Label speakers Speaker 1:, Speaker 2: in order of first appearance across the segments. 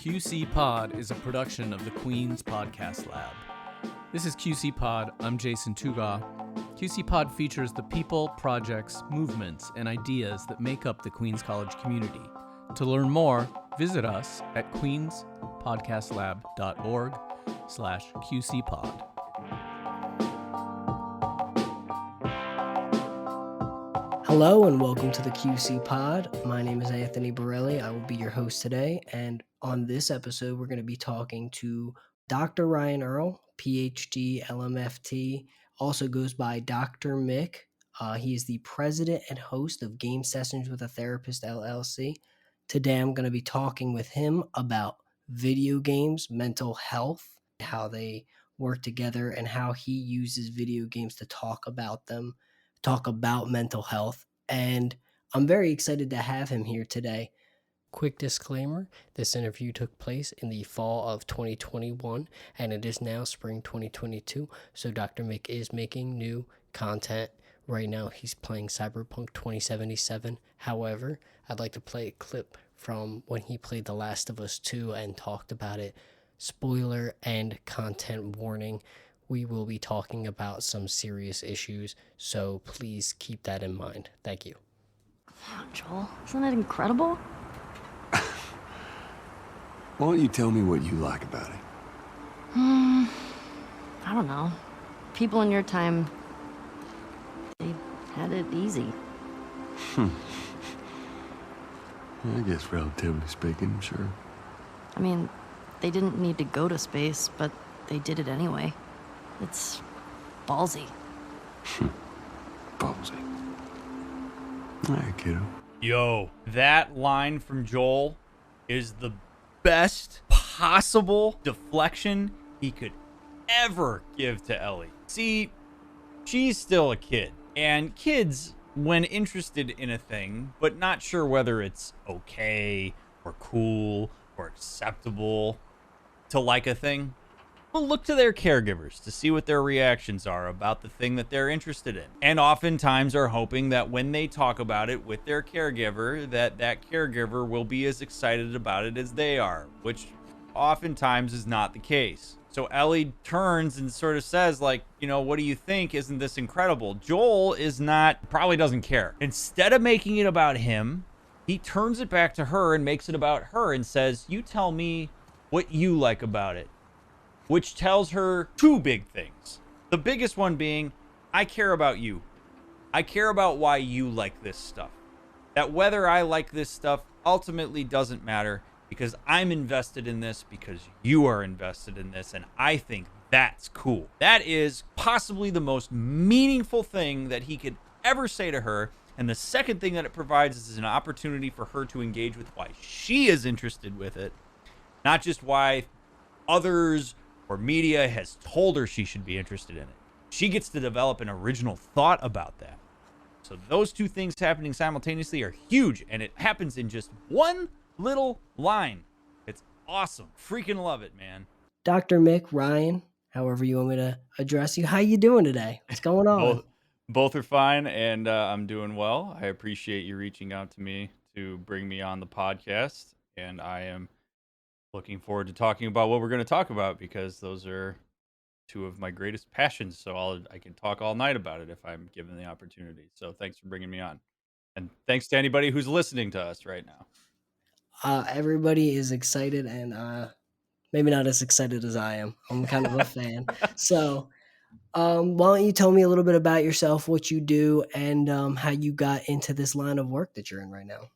Speaker 1: QC Pod is a production of the Queen's Podcast Lab. This is QC Pod. I'm Jason Tuga. QC Pod features the people, projects, movements, and ideas that make up the Queen's College community. To learn more, visit us at queenspodcastlab.org/QCPod.
Speaker 2: Hello and welcome to the QC Pod. My name is Anthony Borelli. I will be your host today. And on this episode, we're going to be talking to Dr. Ryan Earl, PhD, LMFT, also goes by Dr. Mick. He is the president and host of Game Sessions with a Therapist, LLC. Today, I'm going to be talking with him about video games, mental health, how they work together, and how he uses video games to talk about them. Talk about mental health, and I'm very excited to have him here today. Quick disclaimer, this interview took place in the fall of 2021, and it is now spring 2022, so Dr. Mick is making new content. Right now, he's playing Cyberpunk 2077. However, I'd like to play a clip from when he played The Last of Us 2 and talked about it. Spoiler and content warning. We will be talking about some serious issues, so please keep that in mind. Thank you.
Speaker 3: Wow, Joel, isn't that incredible?
Speaker 4: Why don't you tell me what you like about it?
Speaker 3: I don't know. People in your time, they had it easy.
Speaker 4: I guess relatively speaking, sure.
Speaker 3: I mean, they didn't need to go to space, but they did it anyway. It's ballsy.
Speaker 4: Ballsy. All right, kiddo.
Speaker 5: Yo, that line from Joel is the best possible deflection he could ever give to Ellie. See, she's still a kid, and kids, when interested in a thing, but not sure whether it's okay or cool or acceptable to like a thing, will look to their caregivers to see what their reactions are about the thing that they're interested in. And oftentimes are hoping that when they talk about it with their caregiver, that caregiver will be as excited about it as they are, which oftentimes is not the case. So Ellie turns and sort of says, like, you know, what do you think? Isn't this incredible? Joel probably doesn't care. Instead of making it about him, he turns it back to her and makes it about her and says, you tell me what you like about it. Which tells her two big things. The biggest one being, I care about you. I care about why you like this stuff. That whether I like this stuff ultimately doesn't matter because I'm invested in this because you are invested in this, and I think that's cool. That is possibly the most meaningful thing that he could ever say to her. And the second thing that it provides is an opportunity for her to engage with why she is interested with it, not just why others or media has told her she should be interested in it. She gets to develop an original thought about that. So those two things happening simultaneously are huge, and it happens in just one little line. It's awesome. Freaking love it, man.
Speaker 2: Dr. Mick, Ryan, however you want me to address you, how you doing today? What's going on?
Speaker 5: Both are fine, and I'm doing well. I appreciate you reaching out to me to bring me on the podcast, and I am looking forward to talking about what we're going to talk about because those are two of my greatest passions. So I can talk all night about it if I'm given the opportunity. So thanks for bringing me on. And thanks to anybody who's listening to us right now.
Speaker 2: Everybody is excited and maybe not as excited as I am. I'm kind of a fan. So why don't you tell me a little bit about yourself, what you do, and how you got into this line of work that you're in right now?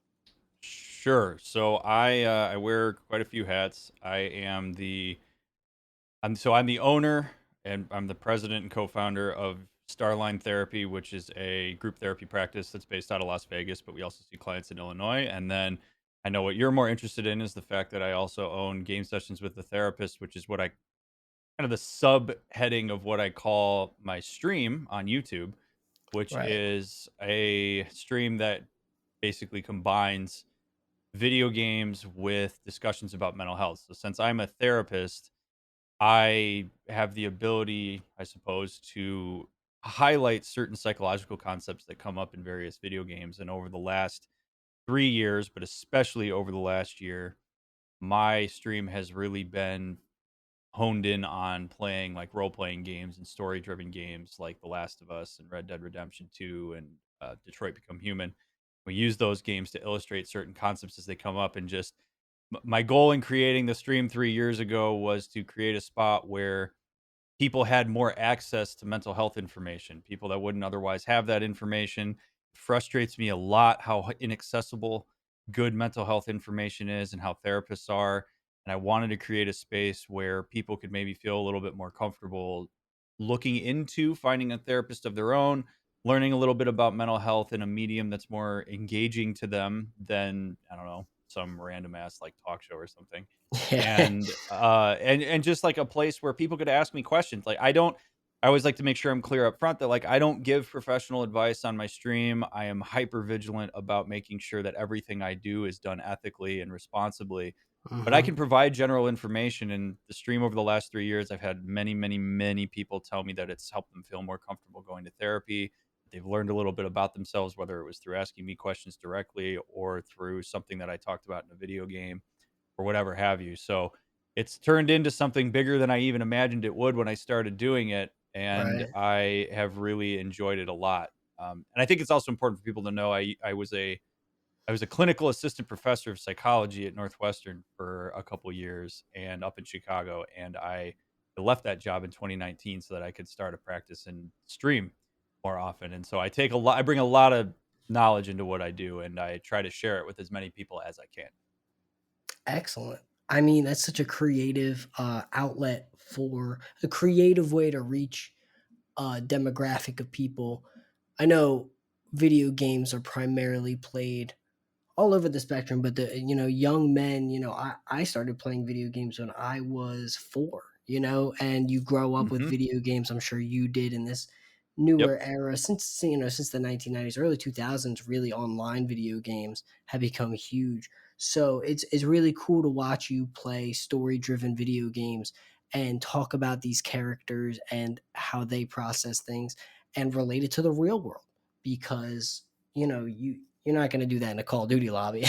Speaker 5: Sure. So I wear quite a few hats. I'm the owner and I'm the president and co-founder of Starline Therapy, which is a group therapy practice that's based out of Las Vegas, but we also see clients in Illinois. And then I know what you're more interested in is the fact that I also own Game Sessions with the Therapist, which is what I kind of the subheading of what I call my stream on YouTube, which
Speaker 2: Right.
Speaker 5: is a stream that basically combines video games with discussions about mental health. So since I'm a therapist, I have the ability, I suppose, to highlight certain psychological concepts that come up in various video games. And over the last 3 years, but especially over the last year, my stream has really been honed in on playing like role-playing games and story-driven games like The Last of Us and Red Dead Redemption 2 and Detroit Become Human. We use those games to illustrate certain concepts as they come up, and just my goal in creating the stream 3 years ago was to create a spot where people had more access to mental health information, people that wouldn't otherwise have that information. It frustrates me a lot how inaccessible good mental health information is and how therapists are. And I wanted to create a space where people could maybe feel a little bit more comfortable looking into finding a therapist of their own, learning a little bit about mental health in a medium that's more engaging to them than, I don't know, some random ass like talk show or something.
Speaker 2: Yeah.
Speaker 5: And just like a place where people could ask me questions. Like I always like to make sure I'm clear up front that like I don't give professional advice on my stream. I am hyper vigilant about making sure that everything I do is done ethically and responsibly. But I
Speaker 2: Hmm.
Speaker 5: can provide general information. In the stream over the last 3 years, I've had many, many, many people tell me that it's helped them feel more comfortable going to therapy. They've learned a little bit about themselves, whether it was through asking me questions directly or through something that I talked about in a video game or whatever have you. So it's turned into something bigger than I even imagined it would when I started doing it, and
Speaker 2: Right.
Speaker 5: I have really enjoyed it a lot. And I think it's also important for people to know I was a clinical assistant professor of psychology at Northwestern for a couple years and up in Chicago, and I left that job in 2019 so that I could start a practice and stream more often. And so I bring a lot of knowledge into what I do, and I try to share it with as many people as I can.
Speaker 2: Excellent. I mean, that's such a creative outlet for a creative way to reach a demographic of people. I know video games are primarily played all over the spectrum, but the young men, I started playing video games when I was 4, and you grow up with
Speaker 5: Hmm.
Speaker 2: video games. I'm sure you did in this
Speaker 5: Yep.
Speaker 2: newer era since the 1990s, early 2000s. Really, online video games have become huge. So it's really cool to watch you play story driven video games and talk about these characters and how they process things and relate it to the real world, because you're not going to do that in a Call of Duty lobby.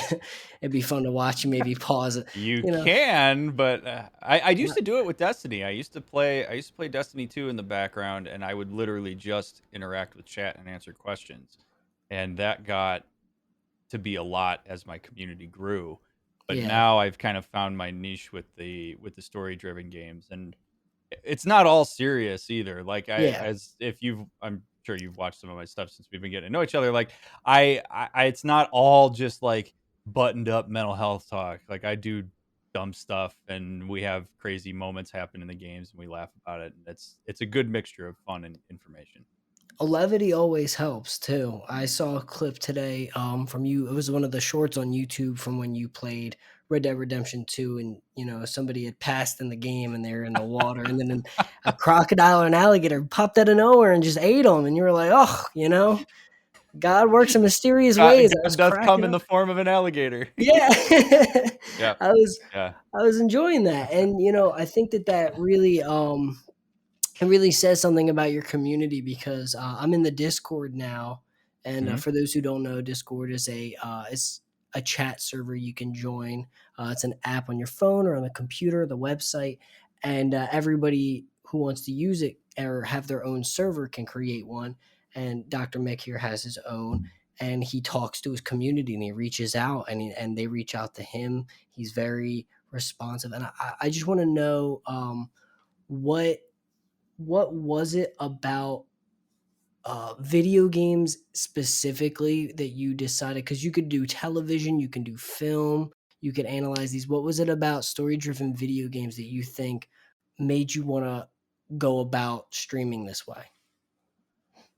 Speaker 2: It'd be fun to watch you maybe pause it,
Speaker 5: You
Speaker 2: you know.
Speaker 5: can, but I used
Speaker 2: Not,
Speaker 5: to do it with Destiny. I used to play Destiny 2 in the background, and I would literally just interact with chat and answer questions. And that got to be a lot as my community grew. But
Speaker 2: yeah,
Speaker 5: now I've kind of found my niche with the story driven games, and it's not all serious either. Like
Speaker 2: yeah.
Speaker 5: I'm sure you've watched some of my stuff since we've been getting to know each other. Like it's not all just like buttoned up mental health talk. Like I do dumb stuff, and we have crazy moments happen in the games, and we laugh about it. And it's a good mixture of fun and information.
Speaker 2: A levity always helps too. I saw a clip today from you. It was one of the shorts on YouTube from when you played Red Dead Redemption 2, and somebody had passed in the game and they're in the water, and then a crocodile or an alligator popped out of nowhere and just ate them, and you were like, oh, God works in mysterious ways. I was
Speaker 5: God does come
Speaker 2: cracking
Speaker 5: in
Speaker 2: up.
Speaker 5: the form of an alligator.
Speaker 2: Yeah.
Speaker 5: Yeah,
Speaker 2: I was
Speaker 5: yeah.
Speaker 2: I was enjoying that, and I think that really it really says something about your community, because I'm in the Discord now, and
Speaker 5: Hmm.
Speaker 2: for those who don't know, Discord is a chat server you can join. It's an app on your phone or on the computer, the website, and everybody who wants to use it or have their own server can create one. And Dr. Mick here has his own, and he talks to his community and he reaches out, and they reach out to him. He's very responsive, and I just want to know what what was it about video games specifically that you decided, because you could do television, you can do film, you could analyze these. What was it about story driven video games that you think made you want to go about streaming this way?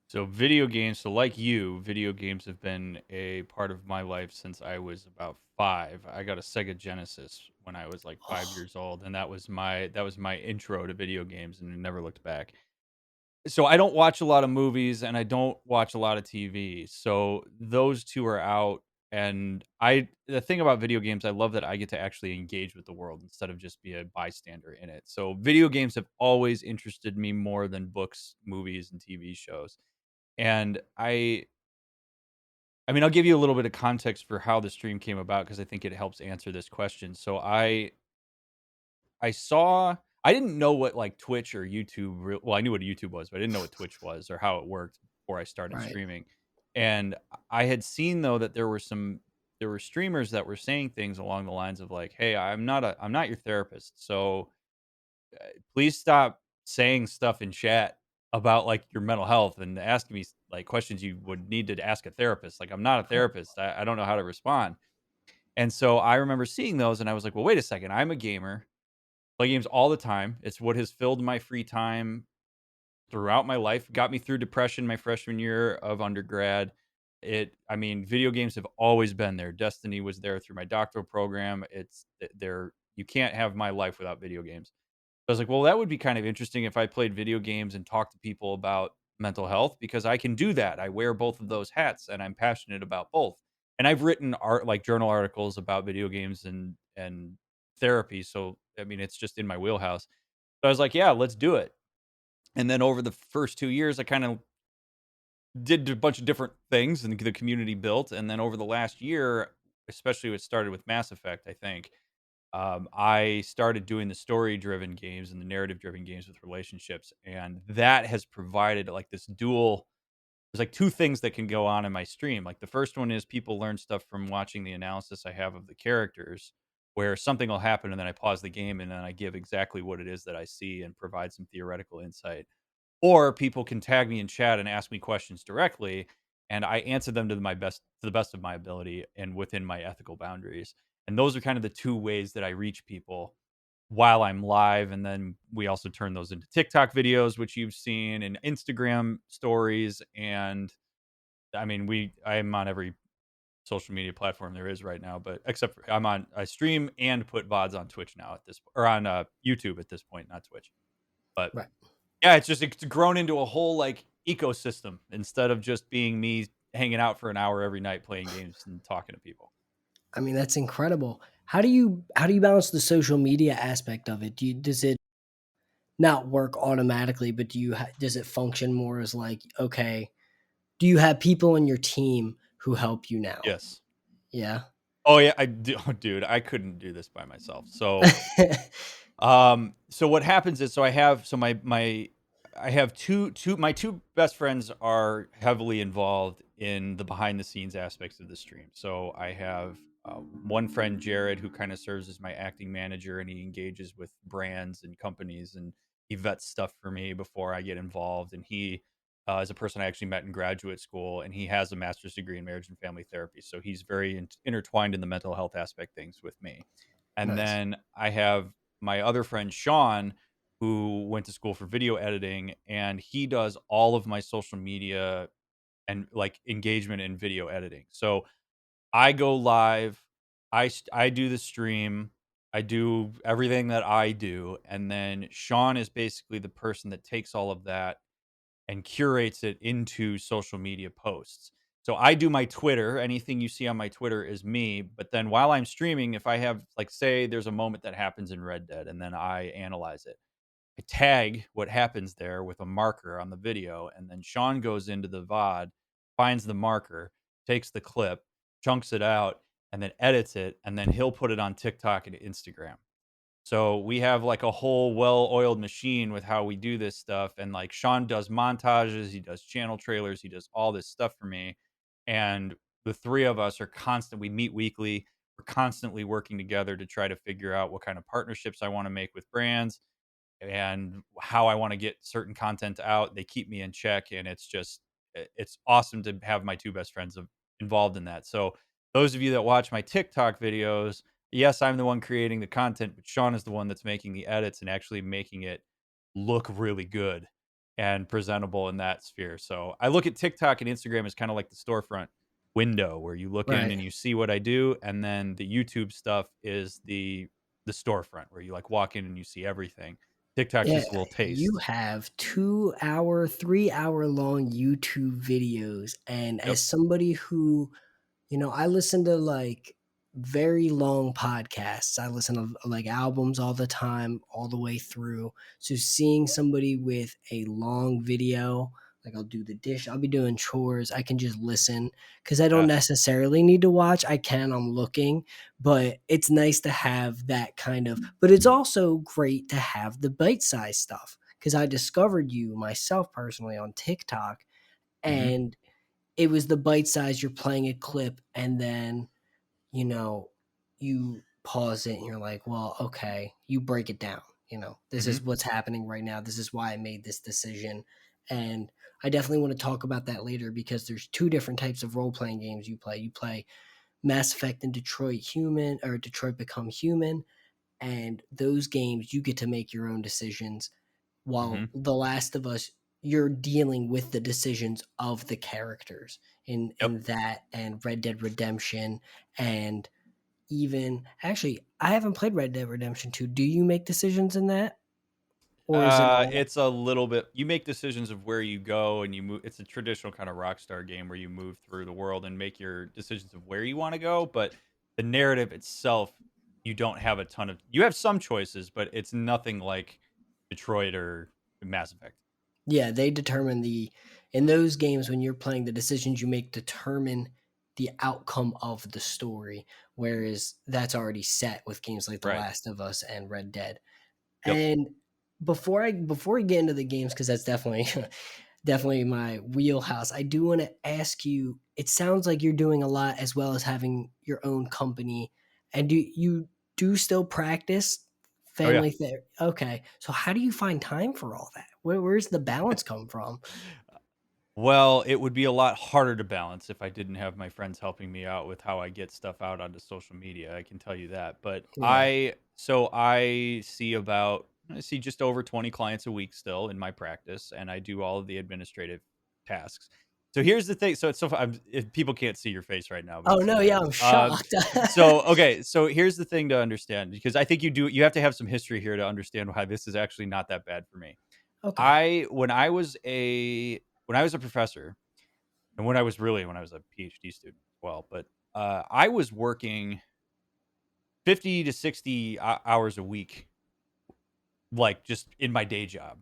Speaker 5: So video games, so like you, video games have been a part of my life since I was about 5. I got a Sega Genesis when I was like 5
Speaker 2: Oh,
Speaker 5: years old, and that was my intro to video games, and I never looked back. So I don't watch a lot of movies and I don't watch a lot of TV. So those two are out, and the thing about video games, I love that I get to actually engage with the world instead of just be a bystander in it. So video games have always interested me more than books, movies, and TV shows. And I I mean, I'll give you a little bit of context for how the stream came about because I think it helps answer this question. So I didn't know what like Twitch or YouTube. Well, I knew what YouTube was, but I didn't know what Twitch was or how it worked before I started
Speaker 2: Right.
Speaker 5: streaming. And I had seen though that there were streamers that were saying things along the lines of like, "Hey, I'm not your therapist, so please stop saying stuff in chat about like your mental health and asking me like questions you would need to ask a therapist. Like, I'm not a therapist. I don't know how to respond." And so I remember seeing those, and I was like, "Well, wait a second. I'm a gamer. Play games all the time. It's what has filled my free time throughout my life. Got me through depression my freshman year of undergrad. I mean, video games have always been there. Destiny was there through my doctoral program. It's there. You can't have my life without video games." I was like, well, that would be kind of interesting if I played video games and talked to people about mental health because I can do that. I wear both of those hats and I'm passionate about both. And I've written like journal articles about video games and therapy. So I mean, it's just in my wheelhouse. So I was like, yeah, let's do it. And then over the first 2 years, I kind of did a bunch of different things and the community built. And then over the last year, especially what started with Mass Effect, I think I started doing the story driven games and the narrative driven games with relationships. And that has provided like this dual, there's like two things that can go on in my stream. Like the first one is people learn stuff from watching the analysis I have of the characters, where something will happen and then I pause the game and then I give exactly what it is that I see and provide some theoretical insight. Or people can tag me in chat and ask me questions directly, and I answer them to the best of my ability and within my ethical boundaries. And those are kind of the two ways that I reach people while I'm live. And then we also turn those into TikTok videos, which you've seen, and Instagram stories. And I mean, I'm on every social media platform there is right now, but except for I stream and put VODs on Twitch now or on YouTube at this point, not Twitch. But
Speaker 2: Right.
Speaker 5: yeah, it's grown into a whole like ecosystem instead of just being me hanging out for an hour every night playing games and talking to people.
Speaker 2: I mean, that's incredible. How do you balance the social media aspect of it? Does it not work automatically, but does it function more as like, okay, do you have people in your team who help you now?
Speaker 5: Yes.
Speaker 2: Yeah.
Speaker 5: Oh yeah, I do, dude. I couldn't do this by myself. So what happens is, I have my two best friends are heavily involved in the behind the scenes aspects of the stream. So I have one friend, Jared, who kind of serves as my acting manager, and he engages with brands and companies, and he vets stuff for me before I get involved. And he is a person I actually met in graduate school, and he has a master's degree in marriage and family therapy. So he's very intertwined in the mental health aspect things with me. And
Speaker 2: Nice.
Speaker 5: then I have my other friend Sean, who went to school for video editing, and he does all of my social media and like engagement in video editing. So I go live, I do the stream, I do everything that I do, and then Sean is basically the person that takes all of that and curates it into social media posts. So I do my Twitter. Anything you see on my Twitter is me. But then while I'm streaming, if I have, like, say there's a moment that happens in Red Dead and then I analyze it, I tag what happens there with a marker on the video. And then Sean goes into the VOD, finds the marker, takes the clip, chunks it out, and then edits it. And then he'll put it on TikTok and Instagram. So we have like a whole well-oiled machine with how we do this stuff. And like Sean does montages, he does channel trailers, he does all this stuff for me. And the three of us are constant. We meet weekly. We're constantly working together to try to figure out what kind of partnerships I want to make with brands and how I want to get certain content out. They keep me in check, and it's awesome to have my two best friends involved in that. So those of you that watch my TikTok videos, yes, I'm the one creating the content, but Sean is the one that's making the edits and actually making it look really good and presentable in that sphere. So I look at TikTok and Instagram as kind of like the storefront window where you look in
Speaker 2: Right.
Speaker 5: and you see what I do, and then the YouTube stuff is the storefront where you like walk in and you see everything. TikTok's
Speaker 2: Yeah,
Speaker 5: just a little
Speaker 2: you
Speaker 5: taste.
Speaker 2: have 2 hour, 3 hour long YouTube videos. And
Speaker 5: Yep.
Speaker 2: as somebody who, I listen to like very long podcasts. I listen to like albums all the time, all the way through. So seeing somebody with a long video, Like I'll do the dish, I'll be doing chores. I can just listen because I don't
Speaker 5: Yeah.
Speaker 2: necessarily need to watch. I'm looking, but it's nice to have that kind of, but it's also great to have the bite-sized stuff because I discovered you myself personally on TikTok,
Speaker 5: Hmm.
Speaker 2: and it was the bite size. You're playing a clip and then, you know, you pause it and you're like, well, okay, you break it down. This
Speaker 5: Hmm.
Speaker 2: is what's happening right now. This is why I made this decision. And I definitely want to talk about that later because there's two different types of role playing games you play. You play Mass Effect and Detroit Become Human. And those games, you get to make your own decisions. While
Speaker 5: Hmm.
Speaker 2: The Last of Us, you're dealing with the decisions of the characters
Speaker 5: Yep.
Speaker 2: in that, and Red Dead Redemption, and even actually, I haven't played Red Dead Redemption 2. Do you make decisions in that, or is it all?
Speaker 5: It's a little bit. You make decisions of where you go, and you move. It's a traditional kind of Rockstar game where you move through the world and make your decisions of where you want to go. But the narrative itself, you don't have a ton of. You have some choices, but it's nothing like Detroit or Mass Effect.
Speaker 2: Yeah, they determine in those games when you're playing, the decisions you make determine the outcome of the story, whereas that's already set with games like The
Speaker 5: Right.
Speaker 2: Last of Us and Red Dead.
Speaker 5: Yep.
Speaker 2: And before we get into the games, because that's definitely definitely my wheelhouse, I do want to ask you. It sounds like you're doing a lot as well as having your own company, and do you do still practice
Speaker 5: Oh yeah.
Speaker 2: family therapy? Okay, so how do you find time for all that? Where's the balance come from?
Speaker 5: Well, it would be a lot harder to balance if I didn't have my friends helping me out with how I get stuff out onto social media. I can tell you that. But
Speaker 2: Yeah.
Speaker 5: I see just over 20 clients a week still in my practice, and I do all of the administrative tasks. So here's the thing. So it's if people can't see your face right now, but
Speaker 2: Oh
Speaker 5: it's
Speaker 2: no, yeah,
Speaker 5: hilarious.
Speaker 2: I'm shocked.
Speaker 5: Okay. So here's the thing to understand, because I think you have to have some history here to understand why this is actually not that bad for me.
Speaker 2: Okay.
Speaker 5: I when I was a professor, and when I was a PhD student as well, but I was working 50 to 60 hours a week, like just in my day job.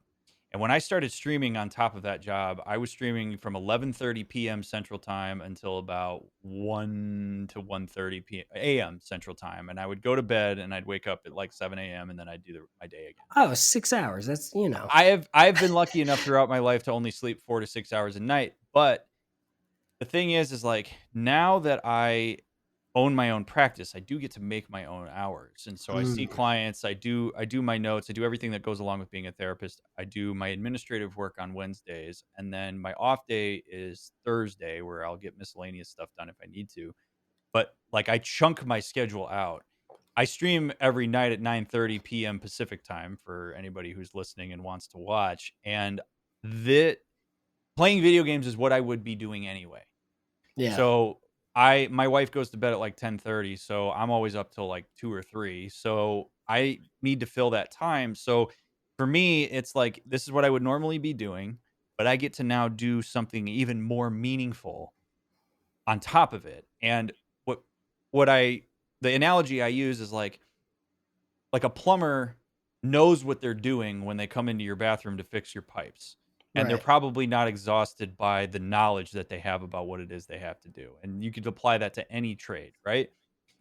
Speaker 5: And when I started streaming on top of that job, I was streaming from 11:30 p.m. Central Time until about 1 to 1:30 a.m. Central Time, and I would go to bed and I'd wake up at like 7 a.m. and then I'd do my day again.
Speaker 2: Oh, 6 hours. That's
Speaker 5: I've been lucky enough throughout my life to only sleep 4 to 6 hours a night, but the thing is like now that I own my own practice, I do get to make my own hours. And so I see
Speaker 2: Mm,
Speaker 5: clients, I do my notes, I do everything that goes along with being a therapist. I do my administrative work on Wednesdays, and then my off day is Thursday where I'll get miscellaneous stuff done if I need to. But like I chunk my schedule out. I stream every night at 9:30 p.m. Pacific time for anybody who's listening and wants to watch. And that playing video games is what I would be doing anyway.
Speaker 2: yeah.
Speaker 5: So my wife goes to bed at like 10:30, so I'm always up till like 2 or 3. So I need to fill that time. So for me, it's like this is what I would normally be doing, but I get to now do something even more meaningful on top of it. And what what I the analogy I use is like a plumber knows what they're doing when they come into your bathroom to fix your pipes. And they're
Speaker 2: Right.
Speaker 5: probably not exhausted by the knowledge that they have about what it is they have to do. And you could apply that to any trade, right?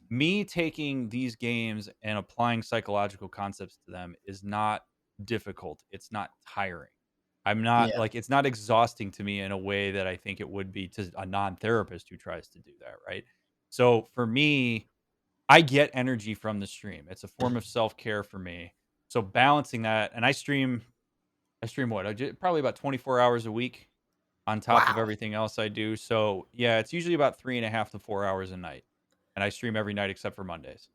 Speaker 5: Me taking these games and applying psychological concepts to them is not difficult. It's not tiring. I'm not
Speaker 2: Yeah.
Speaker 5: like it's not exhausting to me in a way that I think it would be to a non-therapist who tries to do that, right? So for me, I get energy from the stream. It's a form of self-care for me. So balancing that, and I stream what? Probably about 24 hours a week on top of
Speaker 2: Wow.
Speaker 5: everything else I do. So yeah, it's usually about 3.5 to 4 hours a night, and I stream every night except for Mondays.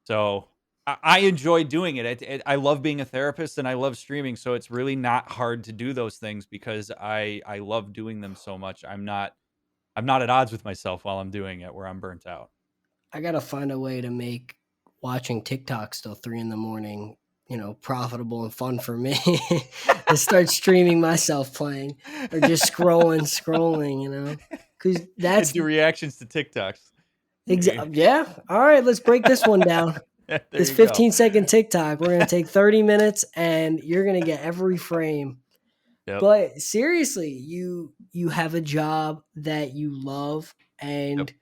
Speaker 5: So I enjoy doing it. I love being a therapist and I love streaming. So it's really not hard to do those things because I love doing them so much. I'm not at odds with myself while I'm doing it, where I'm burnt out.
Speaker 2: I gotta find a way to make watching TikTok till 3 in the morning, profitable and fun for me. To start streaming myself playing or just scrolling. Because
Speaker 5: And
Speaker 2: that's
Speaker 5: do reactions to TikToks.
Speaker 2: yeah. All right, let's break this one down.
Speaker 5: There
Speaker 2: This
Speaker 5: you go.
Speaker 2: 15-second TikTok, we're gonna take 30 minutes, and you're gonna get every frame.
Speaker 5: Yep.
Speaker 2: But seriously, you have a job that you love
Speaker 5: Yep.
Speaker 2: and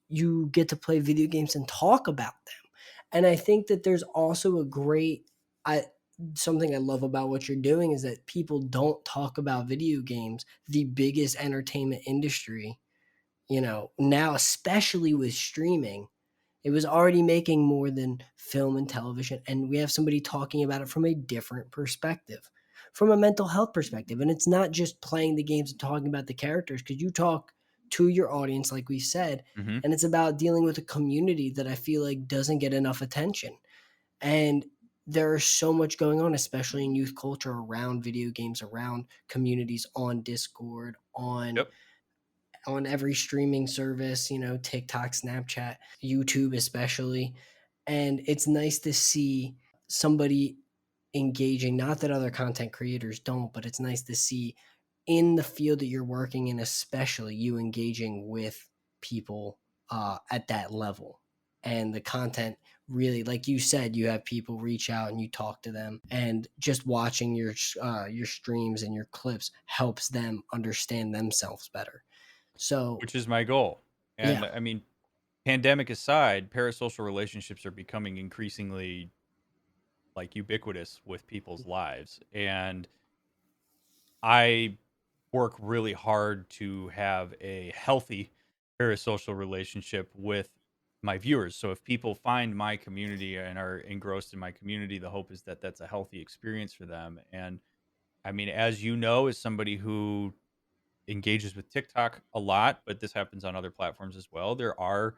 Speaker 2: you get to play video games and talk about them. And I think that there's also a great I something I love about what you're doing is that people don't talk about video games, the biggest entertainment industry, now especially with streaming. It was already making more than film and television, and we have somebody talking about it from a different perspective, from a mental health perspective. And it's not just playing the games and talking about the characters, because you talk to your audience, like we said,
Speaker 5: Mm-hmm.
Speaker 2: and it's about dealing with a community that I feel like doesn't get enough attention. And there's so much going on, especially in youth culture around video games, around communities on Discord,
Speaker 5: Yep.
Speaker 2: on every streaming service, TikTok, Snapchat, YouTube, especially. And it's nice to see somebody engaging, not that other content creators don't, but it's nice to see in the field that you're working in, especially you engaging with people at that level. And the content really, like you said, you have people reach out and you talk to them, and just watching your streams and your clips helps them understand themselves better. So,
Speaker 5: Which is my goal. And
Speaker 2: yeah,
Speaker 5: I mean, pandemic aside, parasocial relationships are becoming increasingly like ubiquitous with people's lives. And I work really hard to have a healthy parasocial relationship with my viewers. So if people find my community and are engrossed in my community, the hope is that that's a healthy experience for them. And I mean, as you know, as somebody who engages with TikTok a lot, but this happens on other platforms as well, there are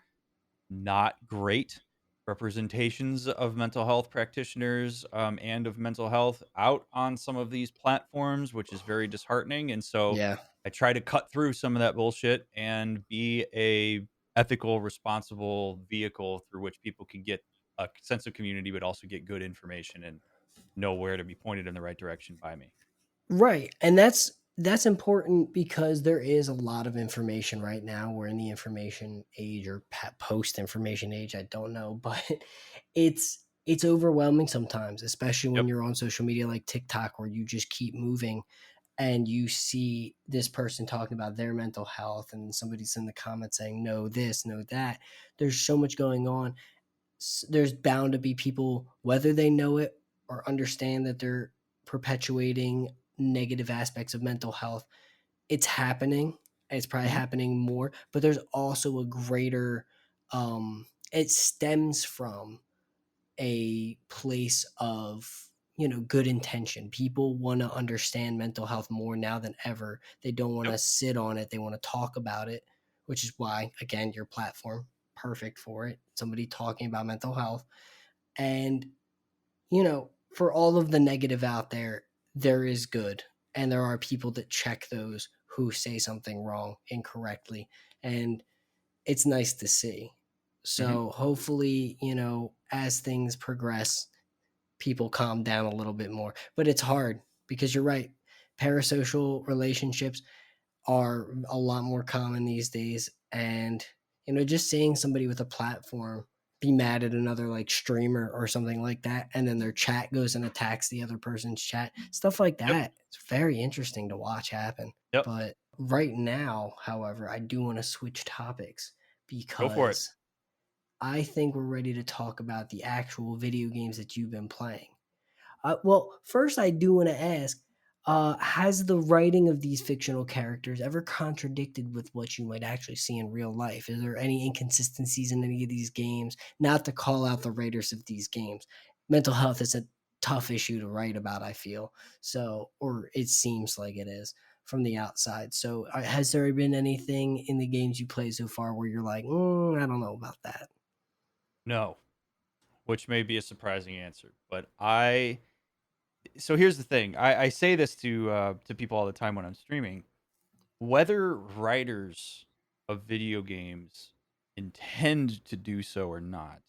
Speaker 5: not great representations of mental health practitioners and of mental health out on some of these platforms, which is very disheartening. And so
Speaker 2: yeah.
Speaker 5: I try to cut through some of that bullshit and be a ethical, responsible vehicle through which people can get a sense of community, but also get good information and know where to be pointed in the right direction by me.
Speaker 2: Right. And that's important because there is a lot of information right now. We're in the information age, or post information age, I don't know, but it's overwhelming sometimes, especially when
Speaker 5: Yep.
Speaker 2: you're on social media like TikTok, where you just keep moving and you see this person talking about their mental health and somebody's in the comments saying no this, no that. There's so much going on. There's bound to be people, whether they know it or understand that they're perpetuating negative aspects of mental health. It's happening. It's probably
Speaker 5: Hmm.
Speaker 2: happening more, but there's also a greater, it stems from a place of, good intention. People want to understand mental health more now than ever. They don't want
Speaker 5: Yep.
Speaker 2: to sit on it. They want to talk about it, which is why, again, your platform, perfect for it. Somebody talking about mental health. And, for all of the negative out there, there is good. And there are people that check those who say something wrong incorrectly. And it's nice to see.
Speaker 5: Hmm.
Speaker 2: So hopefully, as things progress, people calm down a little bit more. But it's hard because you're right. Parasocial relationships are a lot more common these days. And, just seeing somebody with a platform be mad at another like streamer or something like that, and then their chat goes and attacks the other person's chat, stuff like
Speaker 5: Yep.
Speaker 2: that. It's very interesting to watch happen.
Speaker 5: Yep.
Speaker 2: But right now, however, I do want to switch topics
Speaker 5: Go for it.
Speaker 2: because I think we're ready to talk about the actual video games that you've been playing. Well, first, I do want to ask, has the writing of these fictional characters ever contradicted with what you might actually see in real life? Is there any inconsistencies in any of these games? Not to call out the writers of these games. Mental health is a tough issue to write about, I feel. So, or it seems like it is from the outside. So, has there been anything in the games you play so far where you're like, I don't know about that?
Speaker 5: No, which may be a surprising answer, but so here's the thing. I say this to people all the time when I'm streaming. Whether writers of video games intend to do so or not,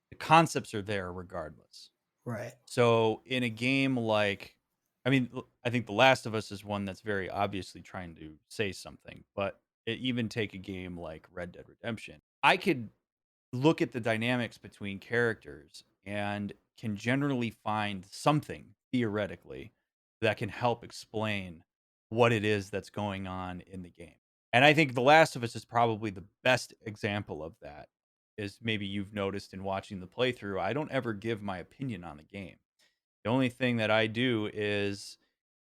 Speaker 5: the concepts are there regardless.
Speaker 2: Right.
Speaker 5: So in a game like, I mean, I think The Last of Us is one that's very obviously trying to say something, but even take a game like Red Dead Redemption, I could look at the dynamics between characters and can generally find something theoretically that can help explain what it is that's going on in the game. And I think The Last of Us is probably the best example of that. Is maybe you've noticed in watching the playthrough, I don't ever give my opinion on the game. The only thing that I do is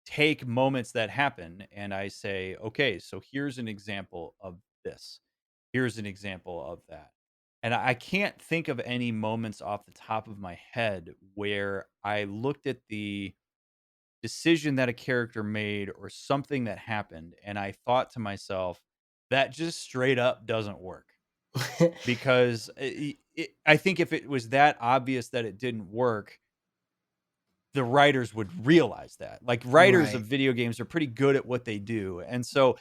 Speaker 5: take moments that happen and I say, okay, so here's an example of this. Here's an example of that. And I can't think of any moments off the top of my head where I looked at the decision that a character made or something that happened and I thought to myself, that just straight up doesn't work. Because I think if it was that obvious that it didn't work, the writers would realize that. Like, writers of
Speaker 2: Right.
Speaker 5: video games are pretty good at what they do. And so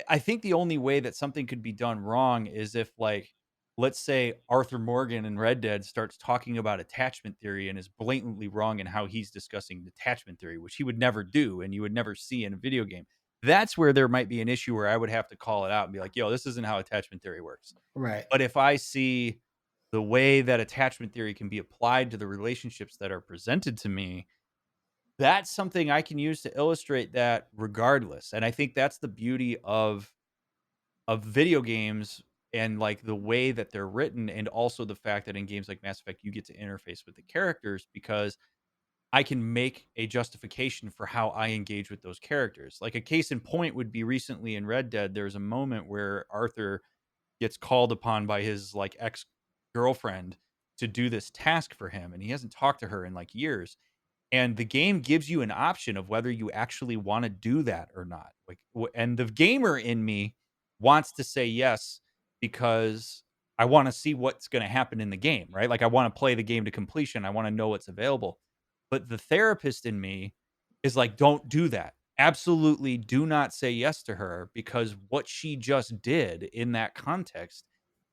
Speaker 5: I think the only way that something could be done wrong is if, like, let's say Arthur Morgan in Red Dead starts talking about attachment theory and is blatantly wrong in how he's discussing attachment theory, which he would never do and you would never see in a video game. That's where there might be an issue where I would have to call it out and be like, yo, this isn't how attachment theory works.
Speaker 2: Right.
Speaker 5: But if I see the way that attachment theory can be applied to the relationships that are presented to me, that's something I can use to illustrate that regardless. And I think that's the beauty of video games and like the way that they're written, and also the fact that in games like Mass Effect you get to interface with the characters because I can make a justification for how I engage with those characters. Like, a case in point would be recently in Red Dead, there's a moment where Arthur gets called upon by his like ex-girlfriend to do this task for him, and he hasn't talked to her in like years, and the game gives you an option of whether you actually want to do that or not. Like, and the gamer in me wants to say yes because I want to see what's going to happen in the game, right? Like, I want to play the game to completion. I want to know what's available. But the therapist in me is like, don't do that. Absolutely do not say yes to her, because what she just did in that context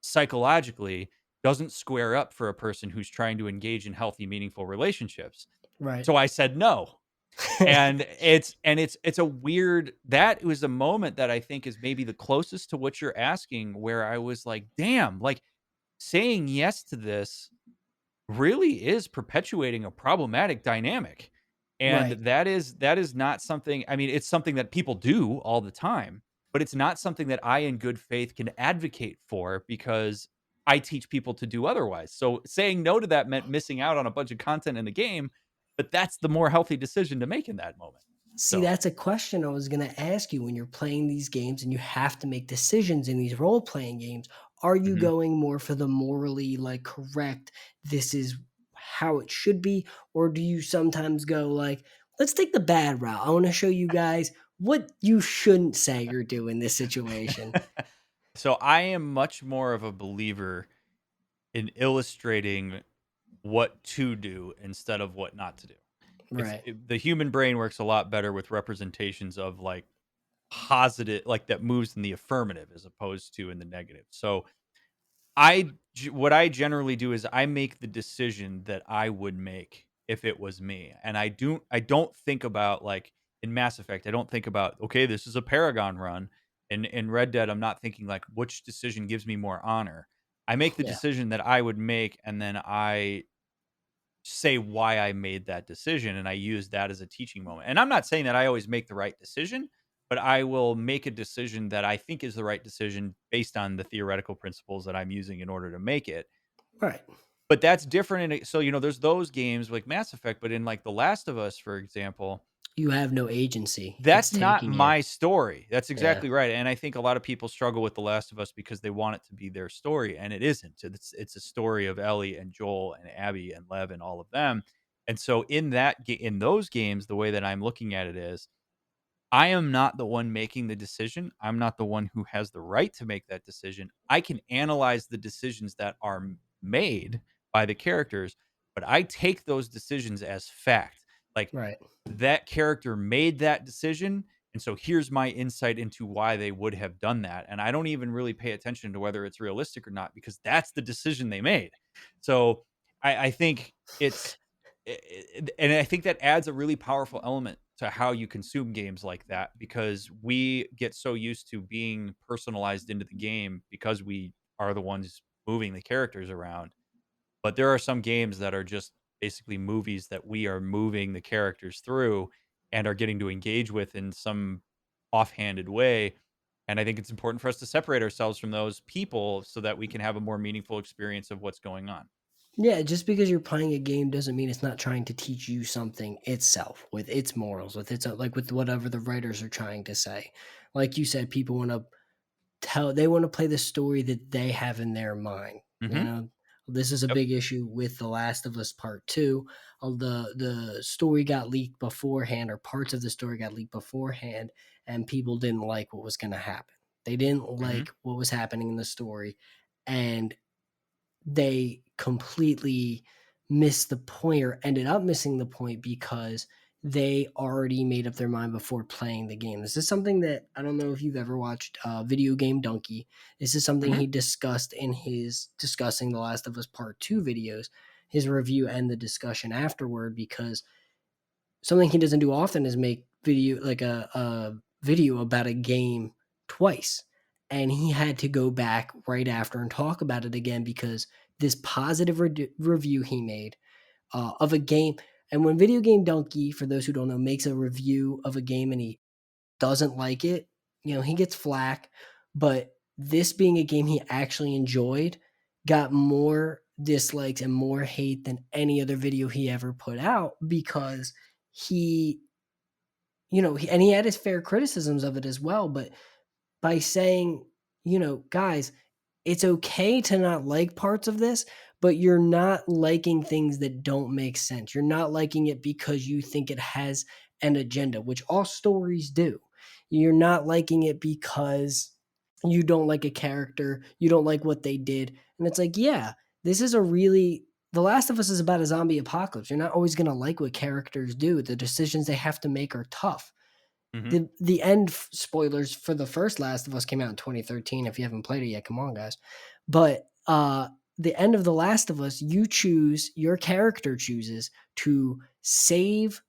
Speaker 5: psychologically doesn't square up for a person who's trying to engage in healthy, meaningful relationships.
Speaker 2: Right.
Speaker 5: So I said no. And it's a weird, that was a moment that I think is maybe the closest to what you're asking, where I was like, damn, like, saying yes to this really is perpetuating a problematic dynamic. And
Speaker 2: Right.
Speaker 5: that is not something, I mean, it's something that people do all the time, but it's not something that I in good faith can advocate for because I teach people to do otherwise. So saying no to that meant missing out on a bunch of content in the game, but that's the more healthy decision to make in that moment.
Speaker 2: See,
Speaker 5: So,
Speaker 2: that's a question I was going to ask you when you're playing these games and you have to make decisions in these role playing games. Are you
Speaker 5: mhm.
Speaker 2: going more for the morally like correct, this is how it should be? Or do you sometimes go like, let's take the bad route? I want to show you guys what you shouldn't say or do in this situation.
Speaker 5: So I am much more of a believer in illustrating what to do instead of what not to do.
Speaker 2: Right.
Speaker 5: The human brain works a lot better with representations of like positive, like that moves in the affirmative as opposed to in the negative. So what I generally do is I make the decision that I would make if it was me, and I don't think about, like, in Mass Effect, I don't think about, okay, this is a Paragon run. In Red Dead, I'm not thinking like which decision gives me more honor. I make the
Speaker 2: Yeah.
Speaker 5: decision that I would make, and then I say why I made that decision, and I use that as a teaching moment. And I'm not saying that I always make the right decision, but I will make a decision that I think is the right decision based on the theoretical principles that I'm using in order to make it.
Speaker 2: Right.
Speaker 5: But that's different so, there's those games like Mass Effect, but in like The Last of Us, for example,
Speaker 2: You have no agency. It's
Speaker 5: that's not
Speaker 2: taking you.
Speaker 5: my story. That's
Speaker 2: Yeah.
Speaker 5: exactly right. And I think a lot of people struggle with The Last of Us because they want it to be their story, and it isn't. It's a story of Ellie and Joel and Abby and Lev and all of them. And so in those games, the way that I'm looking at it is, I am not the one making the decision. I'm not the one who has the right to make that decision. I can analyze the decisions that are made by the characters, but I take those decisions as fact. Like,
Speaker 2: Right.
Speaker 5: that character made that decision, and so here's my insight into why they would have done that. And I don't even really pay attention to whether it's realistic or not, because that's the decision they made. So I think and I think that adds a really powerful element to how you consume games like that, because we get so used to being personalized into the game because we are the ones moving the characters around. But there are some games that are just basically movies that we are moving the characters through. and are getting to engage with in some offhanded way. And I think it's important for us to separate ourselves from those people so that we can have a more meaningful experience of what's going on.
Speaker 2: Yeah, just because you're playing a game doesn't mean it's not trying to teach you something itself with its morals, with its like with whatever the writers are trying to say. Like you said, people want to they want to play the story that they have in their mind. You
Speaker 5: Mm-hmm.
Speaker 2: know, this is a
Speaker 5: Yep.
Speaker 2: big issue with The Last of Us Part 2. The story got leaked beforehand, or parts of the story got leaked beforehand, and people didn't like what was going to happen. They didn't
Speaker 5: Mm-hmm.
Speaker 2: like what was happening in the story, and they completely missed the point, or ended up missing the point, because they already made up their mind before playing the game. This is something that I don't know if you've ever watched Video Game Donkey. This is something
Speaker 5: Mm-hmm.
Speaker 2: he discussed in his discussing The Last of Us Part 2 videos, his review and the discussion afterward, because something he doesn't do often is make video like a video about a game twice. And he had to go back right after and talk about it again, because this positive review he made of a game. And when Video Game Donkey, for those who don't know, makes a review of a game and he doesn't like it, he gets flack. But this being a game he actually enjoyed, got more dislikes and more hate than any other video he ever put out, because he, and he had his fair criticisms of it as well. But by saying, guys, it's okay to not like parts of this, but you're not liking things that don't make sense. You're not liking it because you think it has an agenda, which all stories do. You're not liking it because you don't like a character, you don't like what they did. And it's like, yeah, this is The Last of Us is about a zombie apocalypse. You're not always going to like what characters do. The decisions they have to make are tough.
Speaker 5: Mm-hmm.
Speaker 2: The end spoilers for the first Last of Us came out in 2013. If you haven't played it yet, come on, guys. But the end of The Last of Us, your character chooses to save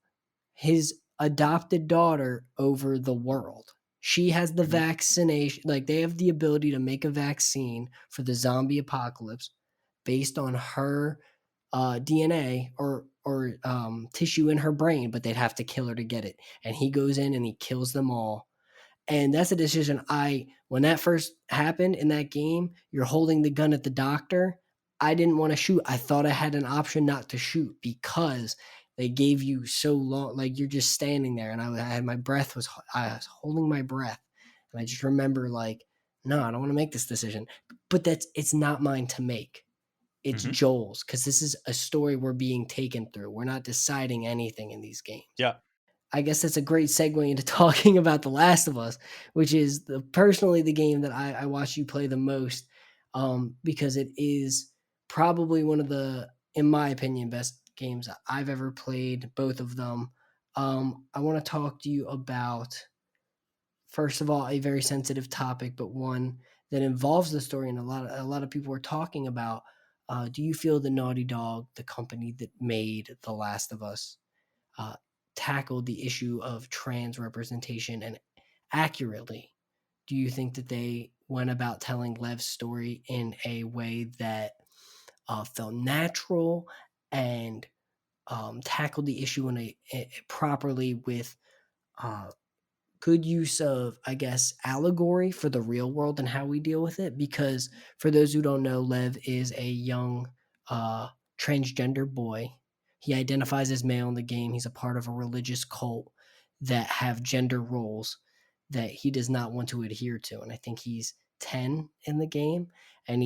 Speaker 2: his adopted daughter over the world. She has the
Speaker 5: Mm-hmm.
Speaker 2: vaccination, like they have the ability to make a vaccine for the zombie apocalypse based on her DNA or tissue in her brain, but they'd have to kill her to get it. And he goes in and he kills them all. And that's a decision when that first happened in that game, you're holding the gun at the doctor. I didn't want to shoot. I thought I had an option not to shoot, because they gave you so long, like you're just standing there. And I had I was holding my breath. And I just remember like, no, I don't want to make this decision. But it's not mine to make. It's
Speaker 5: Mm-hmm.
Speaker 2: Joel's, because this is a story we're being taken through. We're not deciding anything in these games.
Speaker 5: Yeah.
Speaker 2: I guess that's a great segue into talking about The Last of Us, which is personally the game that I watch you play the most, because it is probably one of the, in my opinion, best games I've ever played, both of them. I want to talk to you about, first of all, a very sensitive topic, but one that involves the story, and a lot of people are talking about. Do you feel the Naughty Dog, the company that made The Last of Us, uh, tackled the issue of trans representation and accurately? Do you think that they went about telling Lev's story in a way that felt natural and tackled the issue in a properly, with uh, good use of, I guess, allegory for the real world and how we deal with it? Because for those who don't know, Lev is a young uh, transgender boy. He identifies as male in the game. He's a part of a religious cult that have gender roles that he does not want to adhere to. And I think he's 10 in the game. And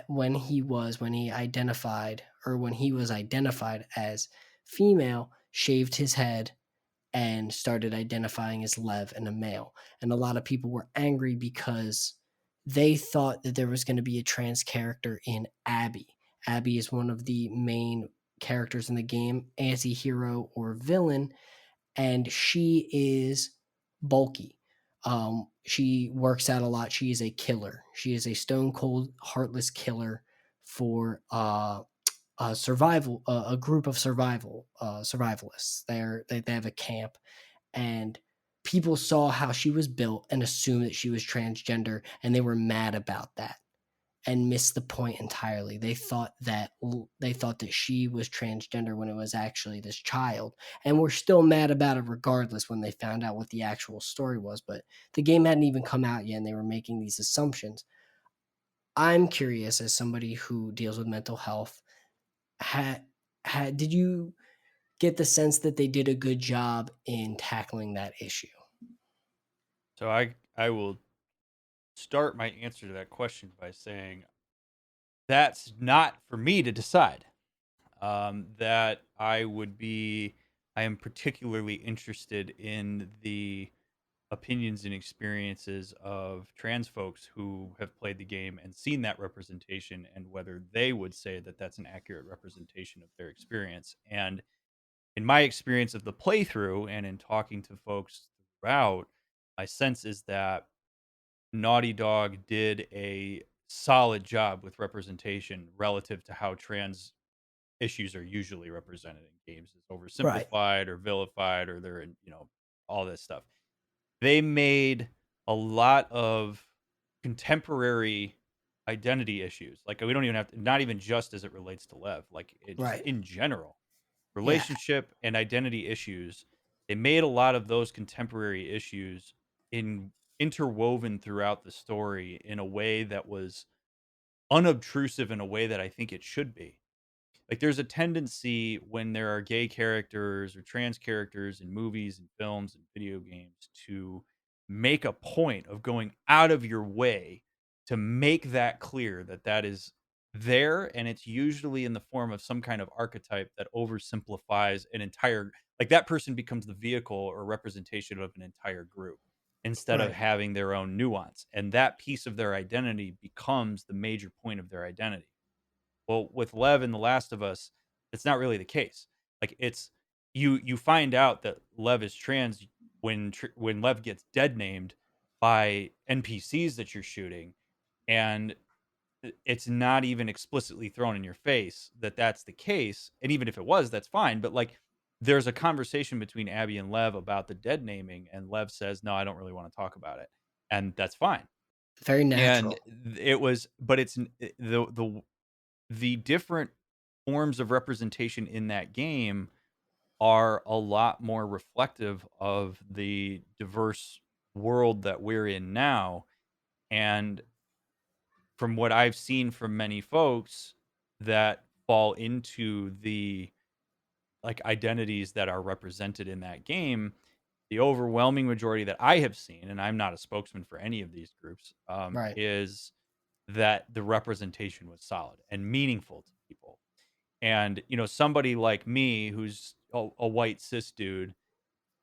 Speaker 2: when he was identified as female, shaved his head and started identifying as Lev and a male. And a lot of people were angry because they thought that there was going to be a trans character in Abby. Abby is one of the main characters in the game, anti-hero or villain, and she is bulky. She works out a lot. She is a killer. She is a stone cold, heartless killer for a group of survivalists. They have a camp, and people saw how she was built and assumed that she was transgender, and they were mad about that. and missed the point entirely. They thought that she was transgender when it was actually this child, and were still mad about it regardless when they found out what the actual story was. But the game hadn't even come out yet, and they were making these assumptions. I'm curious, as somebody who deals with mental health, did you get the sense that they did a good job in tackling that issue?
Speaker 5: So I will start my answer to that question by saying that's not for me to decide. That I am particularly interested in the opinions and experiences of trans folks who have played the game and seen that representation, and whether they would say that that's an accurate representation of their experience. And in my experience of the playthrough and in talking to folks throughout, my sense is that Naughty Dog did a solid job with representation relative to how trans issues are usually represented in games as
Speaker 2: Right.
Speaker 5: oversimplified or vilified, or they're in, all this stuff. They made a lot of contemporary identity issues. Like, we don't even have to, not even just as it relates to Lev, like just
Speaker 2: Right.
Speaker 5: in general,
Speaker 2: Yeah.
Speaker 5: relationship and identity issues. They made a lot of those contemporary issues interwoven throughout the story in a way that was unobtrusive, in a way that I think it should be. Like, there's a tendency when there are gay characters or trans characters in movies and films and video games to make a point of going out of your way to make that clear that that is there, and it's usually in the form of some kind of archetype that oversimplifies an entire, like, that person becomes the vehicle or representation of an entire group instead of
Speaker 2: Right.
Speaker 5: having their own nuance, and that piece of their identity becomes the major point of their identity. Well, with Lev in The Last of Us, it's not really the case. Like, it's, you find out that Lev is trans when Lev gets dead named by NPCs that you're shooting, and it's not even explicitly thrown in your face that that's the case. And even if it was, that's fine. But, like, there's a conversation between Abby and Lev about the dead naming, and Lev says, "No, I don't really want to talk about it," and that's fine.
Speaker 2: Very
Speaker 5: And
Speaker 2: natural.
Speaker 5: it was, but it's the different forms of representation in that game are a lot more reflective of the diverse world that we're in now. And from what I've seen from many folks that fall into the, like, identities that are represented in that game, the overwhelming majority that I have seen, and I'm not a spokesman for any of these groups,
Speaker 2: Right.
Speaker 5: is that the representation was solid and meaningful to people. And, somebody like me who's a white cis dude,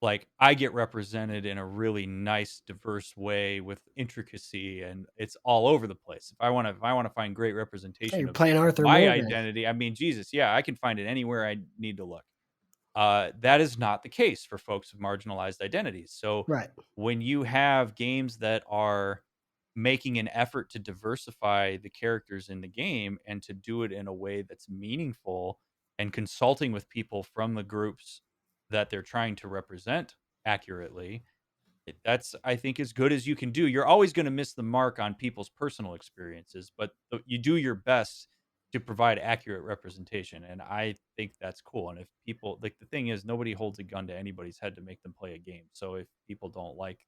Speaker 5: like, I get represented in a really nice, diverse way with intricacy, and it's all over the place. If I want to find great
Speaker 2: Yeah,
Speaker 5: representation
Speaker 2: you're
Speaker 5: of
Speaker 2: playing Arthur
Speaker 5: my
Speaker 2: Morgan.
Speaker 5: identity, I mean, Jesus, yeah, I can find it anywhere I need to look. That is not the case for folks with marginalized identities. So
Speaker 2: Right.
Speaker 5: when you have games that are making an effort to diversify the characters in the game and to do it in a way that's meaningful, and consulting with people from the groups that they're trying to represent accurately, that's, I think, as good as you can do. You're always going to miss the mark on people's personal experiences, but you do your best to provide accurate representation, and I think that's cool. And if people, like, the thing is, nobody holds a gun to anybody's head to make them play a game. So if people don't like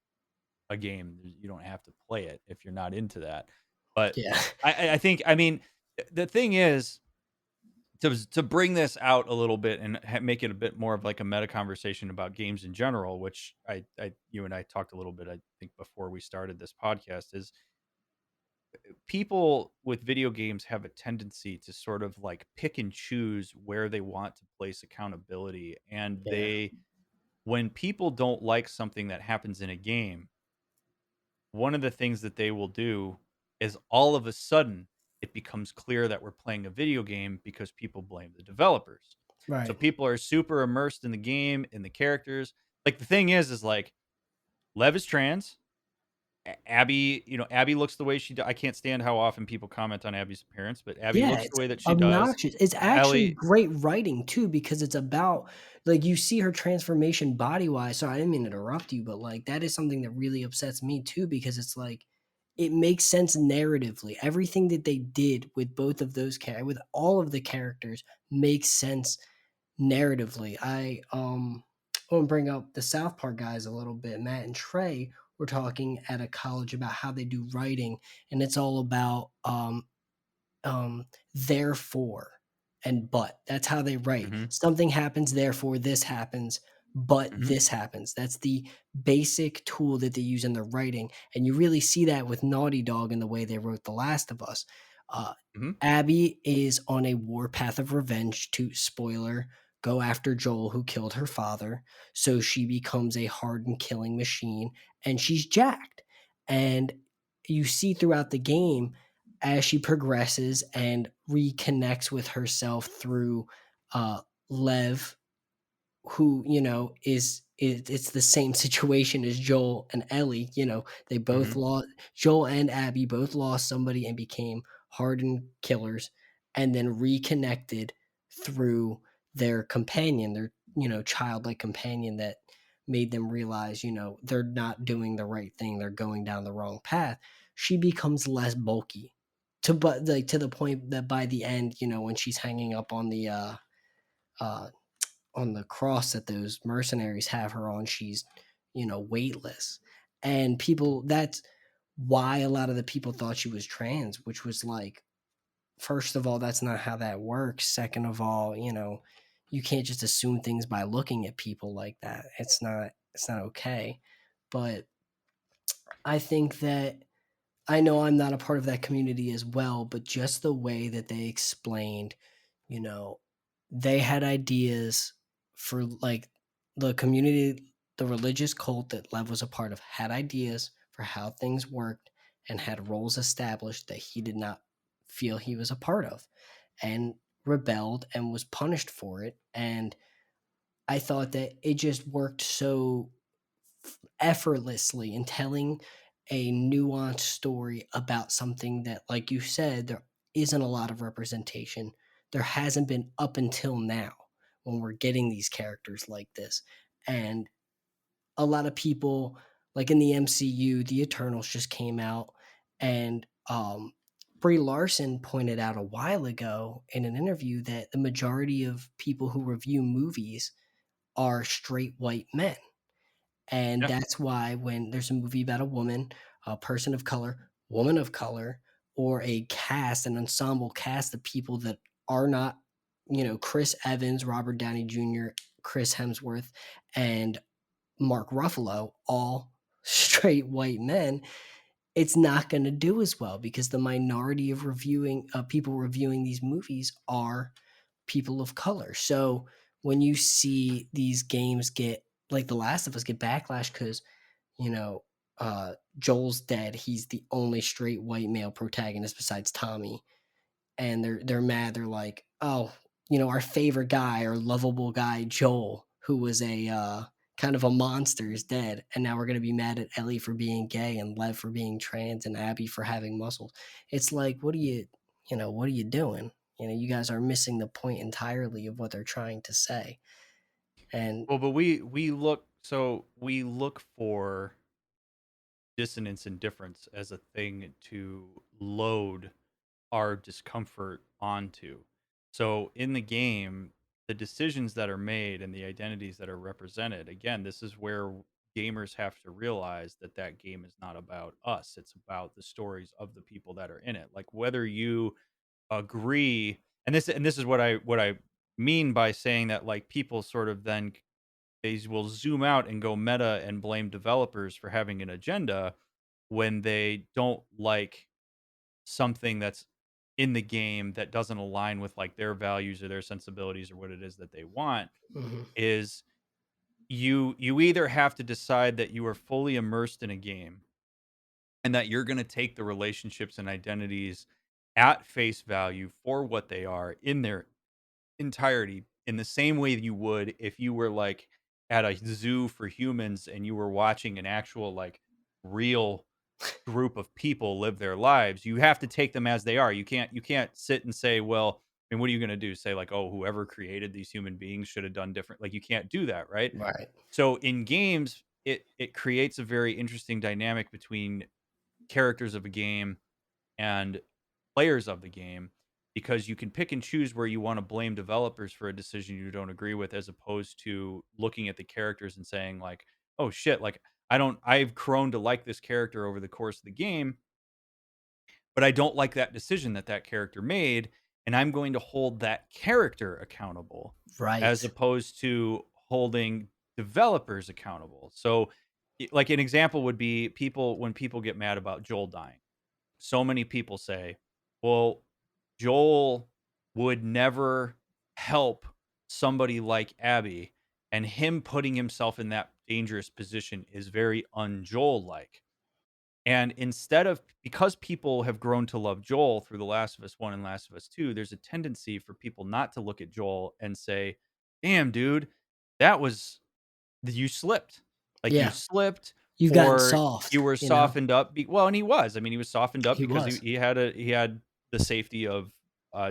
Speaker 5: a game, you don't have to play it if you're not into that. But
Speaker 2: Yeah.
Speaker 5: I think, I mean, the thing is, to bring this out a little bit and make it a bit more of like a meta conversation about games in general, which you and I talked a little bit, I think, before we started this podcast, is people with video games have a tendency to sort of like pick and choose where they want to place accountability. And
Speaker 2: Yeah.
Speaker 5: when people don't like something that happens in a game, one of the things that they will do is, all of a sudden, it becomes clear that we're playing a video game because people blame the developers. So
Speaker 2: Right.
Speaker 5: people are super immersed in the game, in the characters. Like, the thing is like, Lev is trans. Abby, Abby looks the way she does. I can't stand how often people comment on Abby's appearance, but Abby
Speaker 2: Yeah,
Speaker 5: looks the
Speaker 2: it's
Speaker 5: way that she does.
Speaker 2: obnoxious. It's actually
Speaker 5: Ellie,
Speaker 2: great writing too, because it's about, like, you see her transformation body wise. So I didn't mean to interrupt you, but like that is something that really upsets me too, because it's like it makes sense narratively. Everything that they did with both of those with all of the characters makes sense narratively. I want to bring up the South Park guys a little bit. Matt and Trey were talking at a college about how they do writing, and it's all about therefore and but. That's how they write.
Speaker 5: Mm-hmm.
Speaker 2: Something happens, therefore this happens, but
Speaker 5: Mm-hmm.
Speaker 2: this happens. That's the basic tool that they use in their writing, and you really see that with Naughty Dog in the way they wrote The Last of Us. uh,
Speaker 5: Mm-hmm.
Speaker 2: Abby is on a warpath of revenge to, spoiler, go after Joel, who killed her father. So she becomes a hardened killing machine, and she's jacked. And you see throughout the game, as she progresses and reconnects with herself through Lev, who, it's the same situation as Joel and Ellie. They both
Speaker 5: Mm-hmm.
Speaker 2: lost, Joel and Abby both lost somebody and became hardened killers, and then reconnected through their companion, their childlike companion, that made them realize they're not doing the right thing, they're going down the wrong path. She becomes less bulky, but like to the point that by the end, when she's hanging up uh on the cross that those mercenaries have her on, she's weightless. And people, that's why a lot of the people thought she was trans, which was like, first of all, that's not how that works. Second of all, you can't just assume things by looking at people like that. It's not okay. But I think that, I know I'm not a part of that community as well, but just the way that they explained, you know, they had ideas for, like, the community, the religious cult that Lev was a part of had ideas for how things worked and had roles established that he did not feel he was a part of, and rebelled and was punished for it. And I thought that it just worked so effortlessly in telling a nuanced story about something that, like you said, there isn't a lot of representation. There hasn't been up until now, when we're getting these characters like this. And a lot of people, like in the MCU, the Eternals just came out, and Brie Larson pointed out a while ago in an interview that the majority of people who review movies are straight white men. And
Speaker 5: Yeah.
Speaker 2: that's why when there's a movie about a woman, a person of color, woman of color, or a cast, an ensemble cast of people that are not, Chris Evans, Robert Downey Jr., Chris Hemsworth, and Mark Ruffalo, all straight white men, it's not going to do as well, because the minority of people reviewing these movies are people of color. So when you see these games get, like The Last of Us, get backlash because, you know, Joel's dead. He's the only straight white male protagonist besides Tommy, and they're mad. They're like, oh, our favorite guy, our lovable guy, Joel, who was a kind of a monster, is dead, and now we're gonna be mad at Ellie for being gay, and Lev for being trans, and Abby for having muscles. It's like, what are you doing? You guys are missing the point entirely of what they're trying to say. And
Speaker 5: Well, but we look for dissonance and difference as a thing to load our discomfort onto. So in the game, the decisions that are made and the identities that are represented, again, this is where gamers have to realize that that game is not about us. It's about the stories of the people that are in it. Like whether you agree, and this is what I mean by saying that, like, people sort of then they will zoom out and go meta and blame developers for having an agenda when they don't like something that's in the game that doesn't align with like their values or their sensibilities or what it is that they want.
Speaker 2: mhm,
Speaker 5: Is you either have to decide that you are fully immersed in a game and that you're going to take the relationships and identities at face value for what they are in their entirety, in the same way that you would if you were like at a zoo for humans and you were watching an actual like real group of people live their lives. You have to take them as they are. You can't sit and say, well, I mean, what are you going to do? Say like, oh, whoever created these human beings should have done different. Like you can't do that, right?
Speaker 2: right.
Speaker 5: So in games, it creates a very interesting dynamic between characters of a game and players of the game, because you can pick and choose where you want to blame developers for a decision you don't agree with, as opposed to looking at the characters and saying like, oh shit, like I've grown to like this character over the course of the game, but I don't like that decision that that character made, and I'm going to hold that character accountable as
Speaker 2: Right.
Speaker 5: opposed to holding developers accountable. So, like an example would be when people get mad about Joel dying. So many people say, "Well, Joel would never help somebody like Abby, and him putting himself in that dangerous position is very un-Joel like." And instead of because people have grown to love Joel through The Last of Us 1 and Last of Us 2, there's a tendency for people not to look at Joel and say, "Damn, dude, that was you slipped. Like you
Speaker 2: Yeah.
Speaker 5: slipped,
Speaker 2: You've gotten
Speaker 5: or
Speaker 2: soft,
Speaker 5: you were softened up." Well, and he was. I mean, he was softened up
Speaker 2: He
Speaker 5: because
Speaker 2: was.
Speaker 5: he had the safety of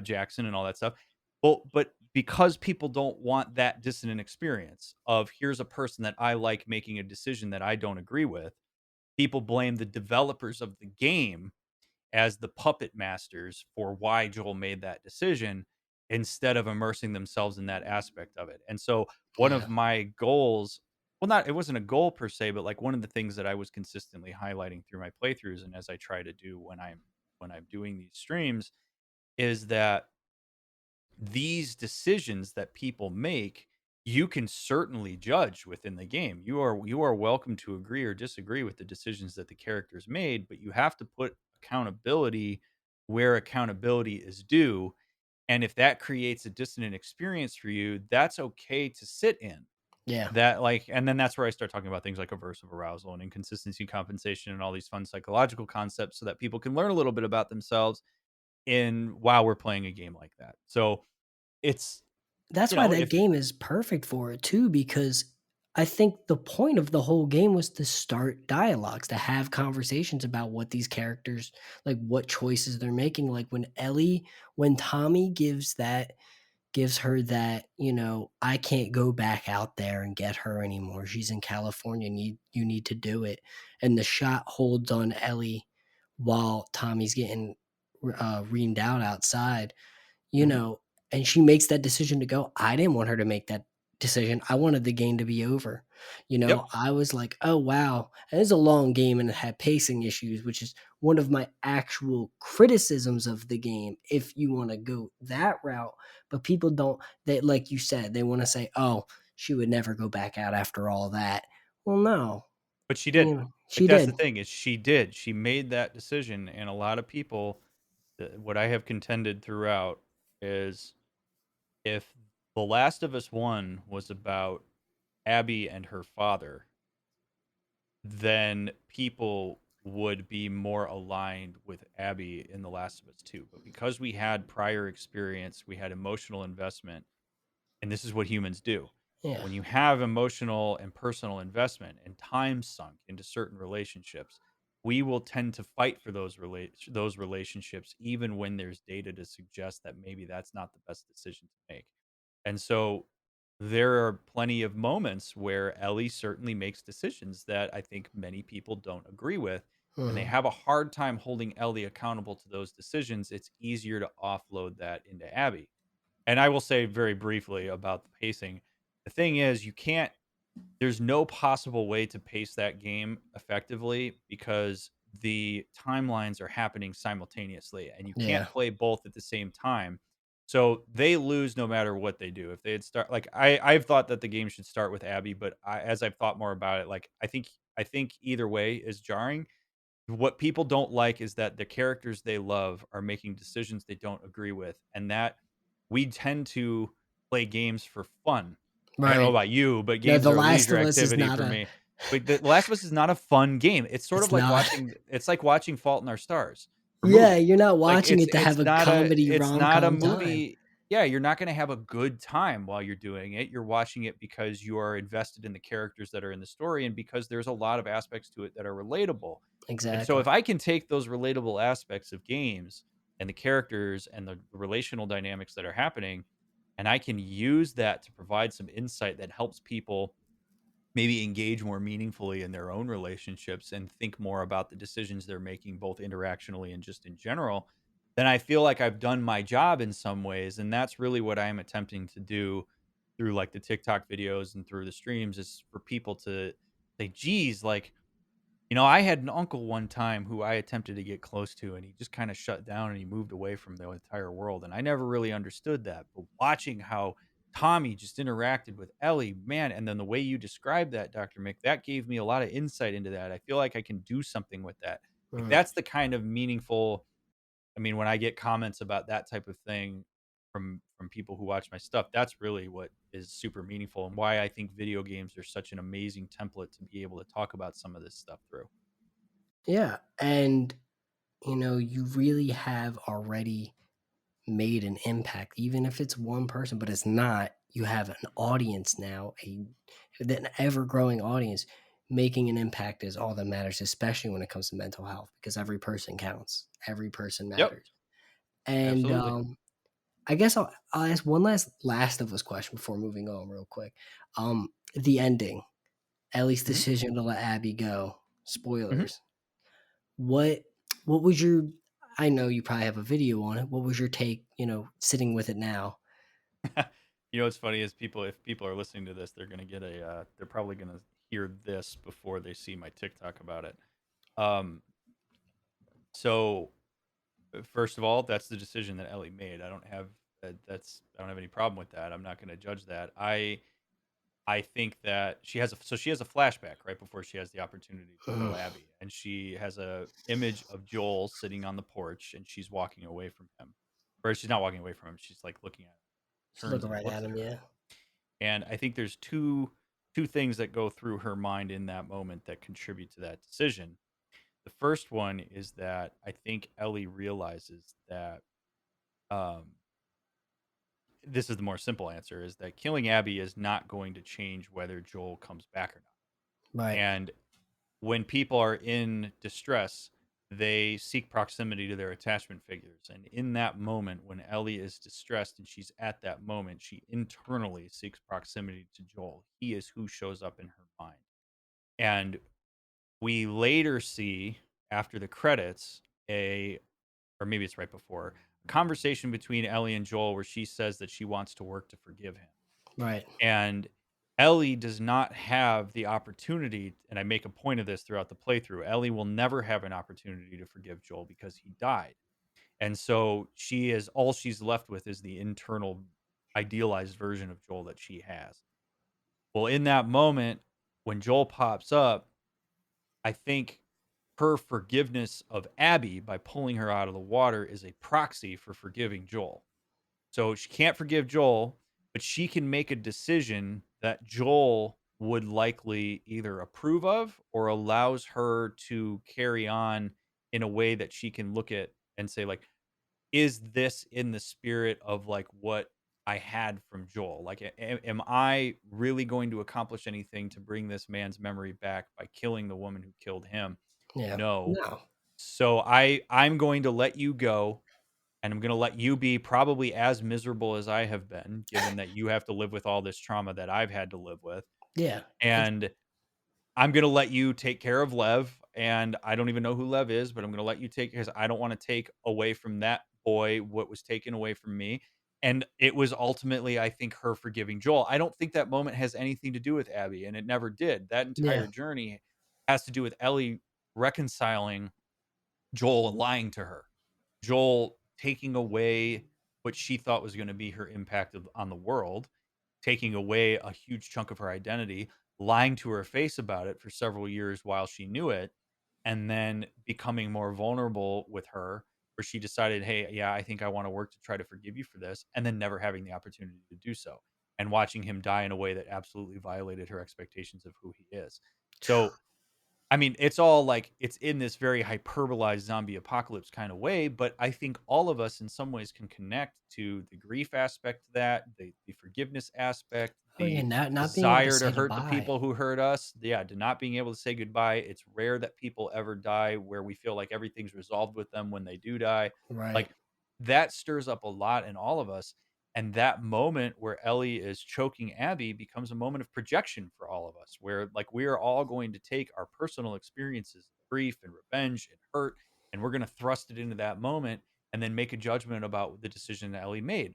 Speaker 5: Jackson and all that stuff. Well, but because people don't want that dissonant experience of here's a person that I like making a decision that I don't agree with, people blame the developers of the game as the puppet masters for why Joel made that decision instead of immersing themselves in that aspect of it. And so one
Speaker 2: Yeah.
Speaker 5: of my goals, well, not it wasn't a goal per se, but like one of the things that I was consistently highlighting through my playthroughs and as I try to do when I'm doing these streams, is that these decisions that people make, you can certainly judge within the game. You are welcome to agree or disagree with the decisions that the characters made, but you have to put accountability where accountability is due. And if that creates a dissonant experience for you, that's okay to sit in.
Speaker 2: Yeah.
Speaker 5: That like, and then that's where I start talking about things like aversive arousal and inconsistency compensation and all these fun psychological concepts so that people can learn a little bit about themselves in while we're playing a game like that. So it's,
Speaker 2: That's
Speaker 5: you
Speaker 2: why
Speaker 5: know,
Speaker 2: that
Speaker 5: if
Speaker 2: game is perfect for it too, because I think the point of the whole game was to start dialogues, to have conversations about what these characters, like what choices they're making. Like when Tommy gives her that, I can't go back out there and get her anymore. She's in California. You need to do it. And the shot holds on Ellie while Tommy's getting reamed out outside, you
Speaker 5: Mhm.
Speaker 2: know, and she makes that decision to go. I didn't want her to make that decision. I wanted the game to be over.
Speaker 5: Yep.
Speaker 2: I was like, oh, wow. And it's a long game and it had pacing issues, which is one of my actual criticisms of the game, if you want to go that route. But people don't, they, like you said, they want to say, oh, she would never go back out after all that. Well, no,
Speaker 5: But she did. Like,
Speaker 2: she
Speaker 5: that's the
Speaker 2: did.
Speaker 5: thing is she did. She made that decision, and a lot of people, what I have contended throughout is if The Last of Us 1 was about Abby and her father, then people would be more aligned with Abby in The Last of Us 2. But because we had prior experience, we had emotional investment, and this is what humans do.
Speaker 2: Yeah.
Speaker 5: When you have emotional and personal investment and time sunk into certain relationships, we will tend to fight for those relationships, even when there's data to suggest that maybe that's not the best decision to make. And so there are plenty of moments where Ellie certainly makes decisions that I think many people don't agree with. And they
Speaker 2: Mhm.
Speaker 5: have a hard time holding Ellie accountable to those decisions. It's easier to offload that into Abby. And I will say very briefly about the pacing. The thing is, there's no possible way to pace that game effectively because the timelines are happening simultaneously and you can't
Speaker 2: Yeah.
Speaker 5: play both at the same time. So they lose no matter what they do. If they had start like I've thought that the game should start with Abby, but as I've thought more about it, like I think either way is jarring. What people don't like is that the characters they love are making decisions they don't agree with, and that we tend to play games for fun. I don't know
Speaker 2: Right.
Speaker 5: about you, but
Speaker 2: No,
Speaker 5: games
Speaker 2: The
Speaker 5: are a
Speaker 2: Last
Speaker 5: leisure
Speaker 2: of Us is
Speaker 5: activity
Speaker 2: not
Speaker 5: for
Speaker 2: a,
Speaker 5: me. But The Last of Us is not a fun game. It's sort of
Speaker 2: it's
Speaker 5: like
Speaker 2: not.
Speaker 5: watching Fault in Our Stars for
Speaker 2: Yeah,
Speaker 5: movies.
Speaker 2: you're not
Speaker 5: Like
Speaker 2: watching it to have a comedy
Speaker 5: it's not a
Speaker 2: rom-com time.
Speaker 5: movie. Yeah, you're not going to have a good time while you're doing it. You're watching it because you are invested in the characters that are in the story and because there's a lot of aspects to it that are relatable. And so
Speaker 2: Exactly.
Speaker 5: if I can take those relatable aspects of games and the characters and the relational dynamics that are happening, and I can use that to provide some insight that helps people maybe engage more meaningfully in their own relationships and think more about the decisions they're making, both interactionally and just in general, then I feel like I've done my job in some ways. And that's really what I'm attempting to do through like the TikTok videos and through the streams, is for people to say, geez, like, I had an uncle one time who I attempted to get close to, and he just kind of shut down and he moved away from the entire world. And I never really understood that. But watching how Tommy just interacted with Ellie, man, and then the way you described that, Dr. Mick, that gave me a lot of insight into that. I feel like I can do something with that. Like,
Speaker 2: Mm.
Speaker 5: that's the kind of meaningful. I mean, when I get comments about that type of thing from people who watch my stuff, that's really what is super meaningful, and why I think video games are such an amazing template to be able to talk about some of this stuff through.
Speaker 2: Yeah, and you really have already made an impact, even if it's one person, but it's not. You have an audience now, an ever-growing audience. Making an impact is all that matters, especially when it comes to mental health, because every person counts. Every person
Speaker 5: Yep,
Speaker 2: matters. And
Speaker 5: absolutely.
Speaker 2: I guess I'll ask one Last of Us question before moving on real quick. The ending, Ellie's
Speaker 5: hmm
Speaker 2: decision to let Abby go.
Speaker 5: hmm
Speaker 2: Spoilers. What what was your I know you probably have a video on it. What was your take, sitting with it now?
Speaker 5: What's funny is if people are listening to this, they're gonna get they're probably gonna hear this before they see my TikTok about it. Um, so first of all, that's the decision that Ellie made. I don't have any problem with that. I'm not going to judge that. I think that she has a flashback right before she has the opportunity to kill
Speaker 2: Mhm.
Speaker 5: Abby, and she has a image of Joel sitting on the porch, and she's walking away from him, or she's not walking away from him. She's like looking at him,
Speaker 2: She's
Speaker 5: turns
Speaker 2: looking
Speaker 5: and
Speaker 2: right
Speaker 5: looks
Speaker 2: at
Speaker 5: at
Speaker 2: him,
Speaker 5: her,
Speaker 2: yeah.
Speaker 5: and I think there's two things that go through her mind in that moment that contribute to that decision. The first one is that I think Ellie realizes that um, this is the more simple answer, is that killing Abby is not going to change whether Joel comes back or not.
Speaker 2: Right.
Speaker 5: And when people are in distress, they seek proximity to their attachment figures. And in that moment, when Ellie is distressed and she's at that moment, she internally seeks proximity to Joel. He is who shows up in her mind. And we later see, after the credits, or maybe it's right before, a conversation between Ellie and Joel where she says that she wants to work to forgive him.
Speaker 2: Right.
Speaker 5: And Ellie does not have the opportunity, and I make a point of this throughout the playthrough. Ellie will never have an opportunity to forgive Joel because he died. And so all she's left with is the internal idealized version of Joel that she has. Well, in that moment, when Joel pops up, I think her forgiveness of Abby by pulling her out of the water is a proxy for forgiving Joel. So she can't forgive Joel, but she can make a decision that Joel would likely either approve of or allows her to carry on in a way that she can look at and say, like, is this in the spirit of like what I had from Joel? Like, am I really going to accomplish anything to bring this man's memory back by killing the woman who killed him?
Speaker 2: Yeah.
Speaker 5: No.
Speaker 2: No.
Speaker 5: So I'm going to let you go, and I'm going to let you be probably as miserable as I have been, given that you have to live with all this trauma that I've had to live with.
Speaker 2: Yeah. It's
Speaker 5: And I'm going to let you take care of Lev. And I don't even know who Lev is, but I'm going to let you take, because I don't want to take away from that boy what was taken away from me. And it was ultimately, I think, her forgiving Joel. I don't think that moment has anything to do with Abby, and it never did. That
Speaker 2: yeah.
Speaker 5: entire journey has to do with Ellie reconciling Joel and lying to her. Joel taking away what she thought was going to be her impact on the world, taking away a huge chunk of her identity, lying to her face about it for several years while she knew it, and then becoming more vulnerable with her, where she decided, hey, yeah, I think I want to work to try to forgive you for this, and then never having the opportunity to do so, and watching him die in a way that absolutely violated her expectations of who he is. So I mean, it's all like it's in this very hyperbolized zombie apocalypse kind of way, but I think all of us in some ways can connect to the grief aspect of that, the forgiveness aspect,
Speaker 2: Oh yeah.
Speaker 5: the
Speaker 2: Not being able to
Speaker 5: desire to
Speaker 2: say
Speaker 5: hurt the
Speaker 2: goodbye.
Speaker 5: people who hurt us. Yeah, to not being able to say goodbye. It's rare that people ever die where we feel like everything's resolved with them when they do die.
Speaker 2: Right.
Speaker 5: Like, that stirs up a lot in all of us. And that moment where Ellie is choking Abby becomes a moment of projection for all of us, where like we are all going to take our personal experiences, grief and revenge and hurt, and we're going to thrust it into that moment and then make a judgment about the decision that Ellie made.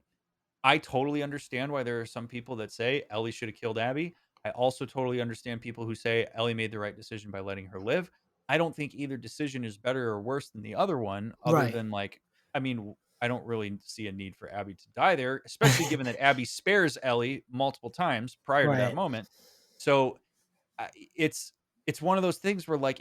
Speaker 5: I totally understand why there are some people that say Ellie should have killed Abby. I also totally understand people who say Ellie made the right decision by letting her live. I don't think either decision is better or worse than the other one, other
Speaker 2: Right.
Speaker 5: than like, I mean, I don't really see a need for Abby to die there, especially given that Abby spares Ellie multiple times prior to that
Speaker 2: Right.
Speaker 5: moment. So it's one of those things where like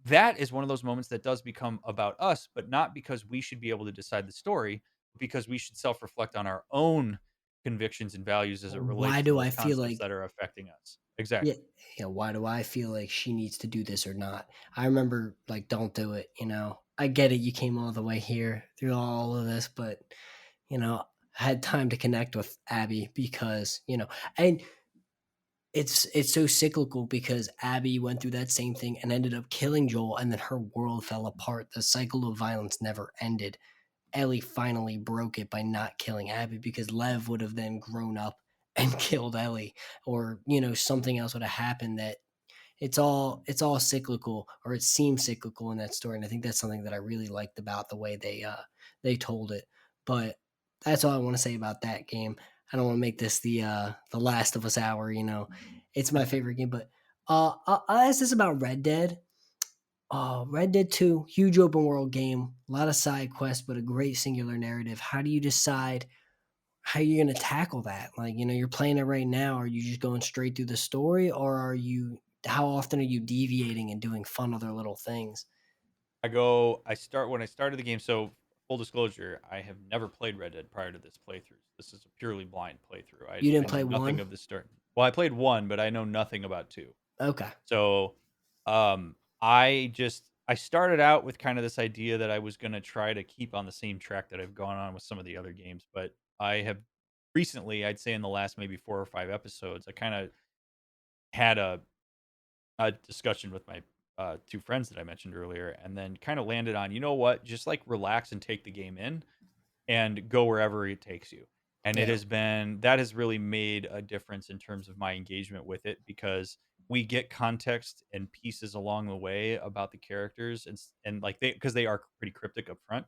Speaker 5: that is one of those moments that does become about us, but not because we should be able to decide the story, because we should self-reflect on our own convictions and values as it
Speaker 2: Why
Speaker 5: relates to
Speaker 2: do
Speaker 5: those
Speaker 2: I feel
Speaker 5: concepts
Speaker 2: like
Speaker 5: that are affecting us.
Speaker 2: yeah,
Speaker 5: Exactly.
Speaker 2: yeah, why do I feel like she needs to do this or not? I remember like don't do it, you know. I get it, you came all the way here through all of this, but you know, I had time to connect with Abby because, you know, and it's so cyclical because Abby went through that same thing and ended up killing Joel, and then her world fell apart. The cycle of violence never ended. Ellie finally broke it by not killing Abby because Lev would have then grown up and killed Ellie, or you know, something else would have happened. That it's all cyclical, or it seems cyclical in that story, and I think that's something that I really liked about the way they told it. But that's all I want to say about that game. I don't want to make this the Last of Us hour, you know. It's my favorite game, but I'll ask this about Red Dead. Red Dead 2, huge open world game, a lot of side quests, but a great singular narrative. How do you decide how you're going to tackle that? Like, you know, you're playing it right now. Are you just going straight through the story, or how often are you deviating and doing fun other little things?
Speaker 5: When I started the game. So full disclosure, I have never played Red Dead prior to this playthrough. This is a purely blind playthrough.
Speaker 2: You
Speaker 5: I
Speaker 2: didn't
Speaker 5: know
Speaker 2: play
Speaker 5: nothing
Speaker 2: one?
Speaker 5: of the story. Well, I played one, but I know nothing about two.
Speaker 2: Okay.
Speaker 5: So, I started out with kind of this idea that I was going to try to keep on the same track that I've gone on with some of the other games, but I have recently, I'd say in the last maybe 4 or 5 episodes, I kind of had a discussion with my two friends that I mentioned earlier, and then kind of landed on, you know what, just like relax and take the game in and go wherever it takes you. And
Speaker 2: Yeah.
Speaker 5: that has really made a difference in terms of my engagement with it, because we get context and pieces along the way about the characters, and like because they are pretty cryptic up front,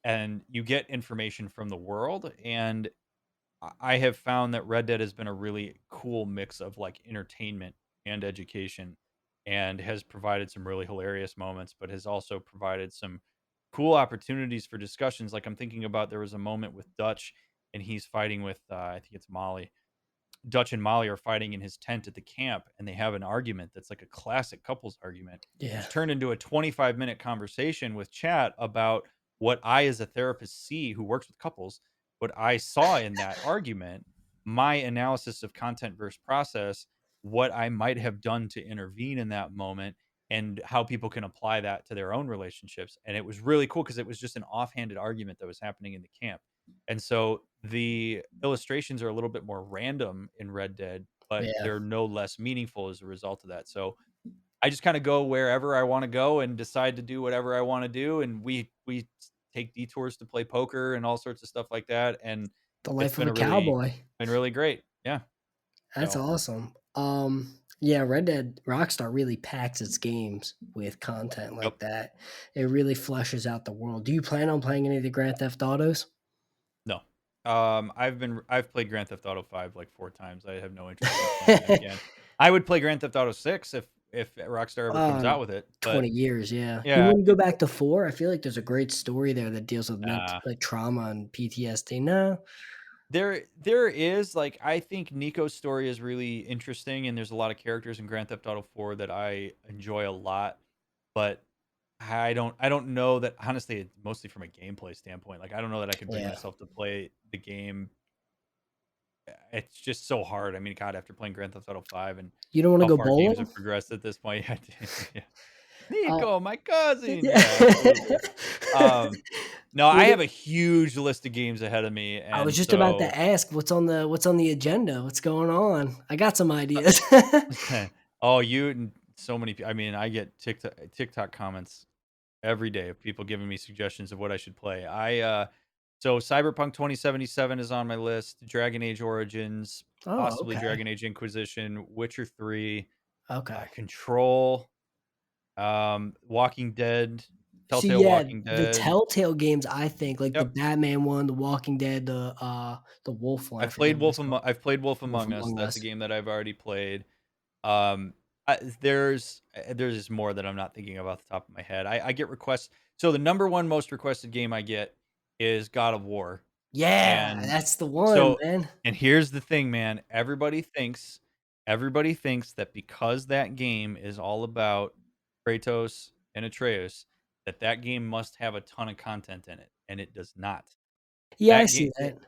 Speaker 5: and you get information from the world. And I have found that Red Dead has been a really cool mix of like entertainment and education, and has provided some really hilarious moments, but has also provided some cool opportunities for discussions. Like I'm thinking about, there was a moment with Dutch, and he's fighting with I think it's Molly. Dutch and Molly are fighting in his tent at the camp, and they have an argument that's like a classic couples argument,
Speaker 2: Yeah.
Speaker 5: which turned into a 25-minute conversation with chat about what I, as a therapist, see who works with couples, what I saw in that argument, my analysis of content versus process, what I might have done to intervene in that moment, and how people can apply that to their own relationships. And it was really cool because it was just an offhanded argument that was happening in the camp. And so the illustrations are a little bit more random in Red Dead, but
Speaker 2: Yeah.
Speaker 5: they're no less meaningful as a result of that. So I just kind of go wherever I want to go and decide to do whatever I want to do. And we take detours to play poker and all sorts of stuff like that. And
Speaker 2: The
Speaker 5: it's
Speaker 2: life of a cowboy.
Speaker 5: been really great. Yeah.
Speaker 2: That's
Speaker 5: So
Speaker 2: awesome. Yeah, Red Dead Rockstar really packs its games with content
Speaker 5: yep.
Speaker 2: like that. It really fleshes out the world. Do you plan on playing any of the Grand Theft Autos?
Speaker 5: No. I've played Grand Theft Auto 5 like 4 times. I have no interest in playing them again. I would play Grand Theft Auto 6 if Rockstar ever comes out with it. But
Speaker 2: 20 years, yeah. You
Speaker 5: yeah,
Speaker 2: wouldn't go back to 4? I feel like there's a great story there that deals with
Speaker 5: nah.
Speaker 2: like trauma and PTSD. No?
Speaker 5: There is, like, I think Nico's story is really interesting, and there's a lot of characters in Grand Theft Auto 4 that I enjoy a lot, but I don't know that, honestly, mostly from a gameplay standpoint. Like, I don't know that I could bring
Speaker 2: Yeah.
Speaker 5: myself to play the game. It's just so hard. I mean, God, after playing Grand Theft Auto 5 and
Speaker 2: You don't wanna
Speaker 5: how
Speaker 2: go
Speaker 5: far games
Speaker 2: bowling?
Speaker 5: have progressed at this point. Yeah, yeah.
Speaker 2: Uh,
Speaker 5: Nico, my cousin.
Speaker 2: yeah.
Speaker 5: Yeah, absolutely. Um, no, I
Speaker 2: What
Speaker 5: have a huge list of games ahead of me,
Speaker 2: I was
Speaker 5: and
Speaker 2: just about
Speaker 5: so
Speaker 2: to ask what's on the agenda? What's going on? I got some ideas.
Speaker 5: oh, you and so many I mean, I get TikTok comments every day of people giving me suggestions of what I should play. So Cyberpunk 2077 is on my list. Dragon Age Origins,
Speaker 2: Oh,
Speaker 5: possibly
Speaker 2: okay.
Speaker 5: Dragon Age Inquisition, Witcher 3,
Speaker 2: Okay.
Speaker 5: Control, Walking Dead,
Speaker 2: So
Speaker 5: Telltale
Speaker 2: yeah,
Speaker 5: Walking
Speaker 2: the
Speaker 5: Dead.
Speaker 2: Telltale games, I think, like the
Speaker 5: Yep.
Speaker 2: Batman one, the Walking Dead, the Wolf one, I forget what it's called.
Speaker 5: I've played Wolf
Speaker 2: Wolf
Speaker 5: Among Us.
Speaker 2: Among
Speaker 5: That's a
Speaker 2: Us.
Speaker 5: game that I've already played. There's just more that I'm not thinking of off the top of my head. I get requests. So the number one most requested game I get is God of War.
Speaker 2: Yeah,
Speaker 5: And
Speaker 2: that's the one,
Speaker 5: so
Speaker 2: man.
Speaker 5: and here's the thing, man. Everybody thinks that because that game is all about Kratos and Atreus, that that game must have a ton of content in it, and it does not.
Speaker 2: Yeah, I
Speaker 5: That
Speaker 2: see
Speaker 5: game
Speaker 2: that.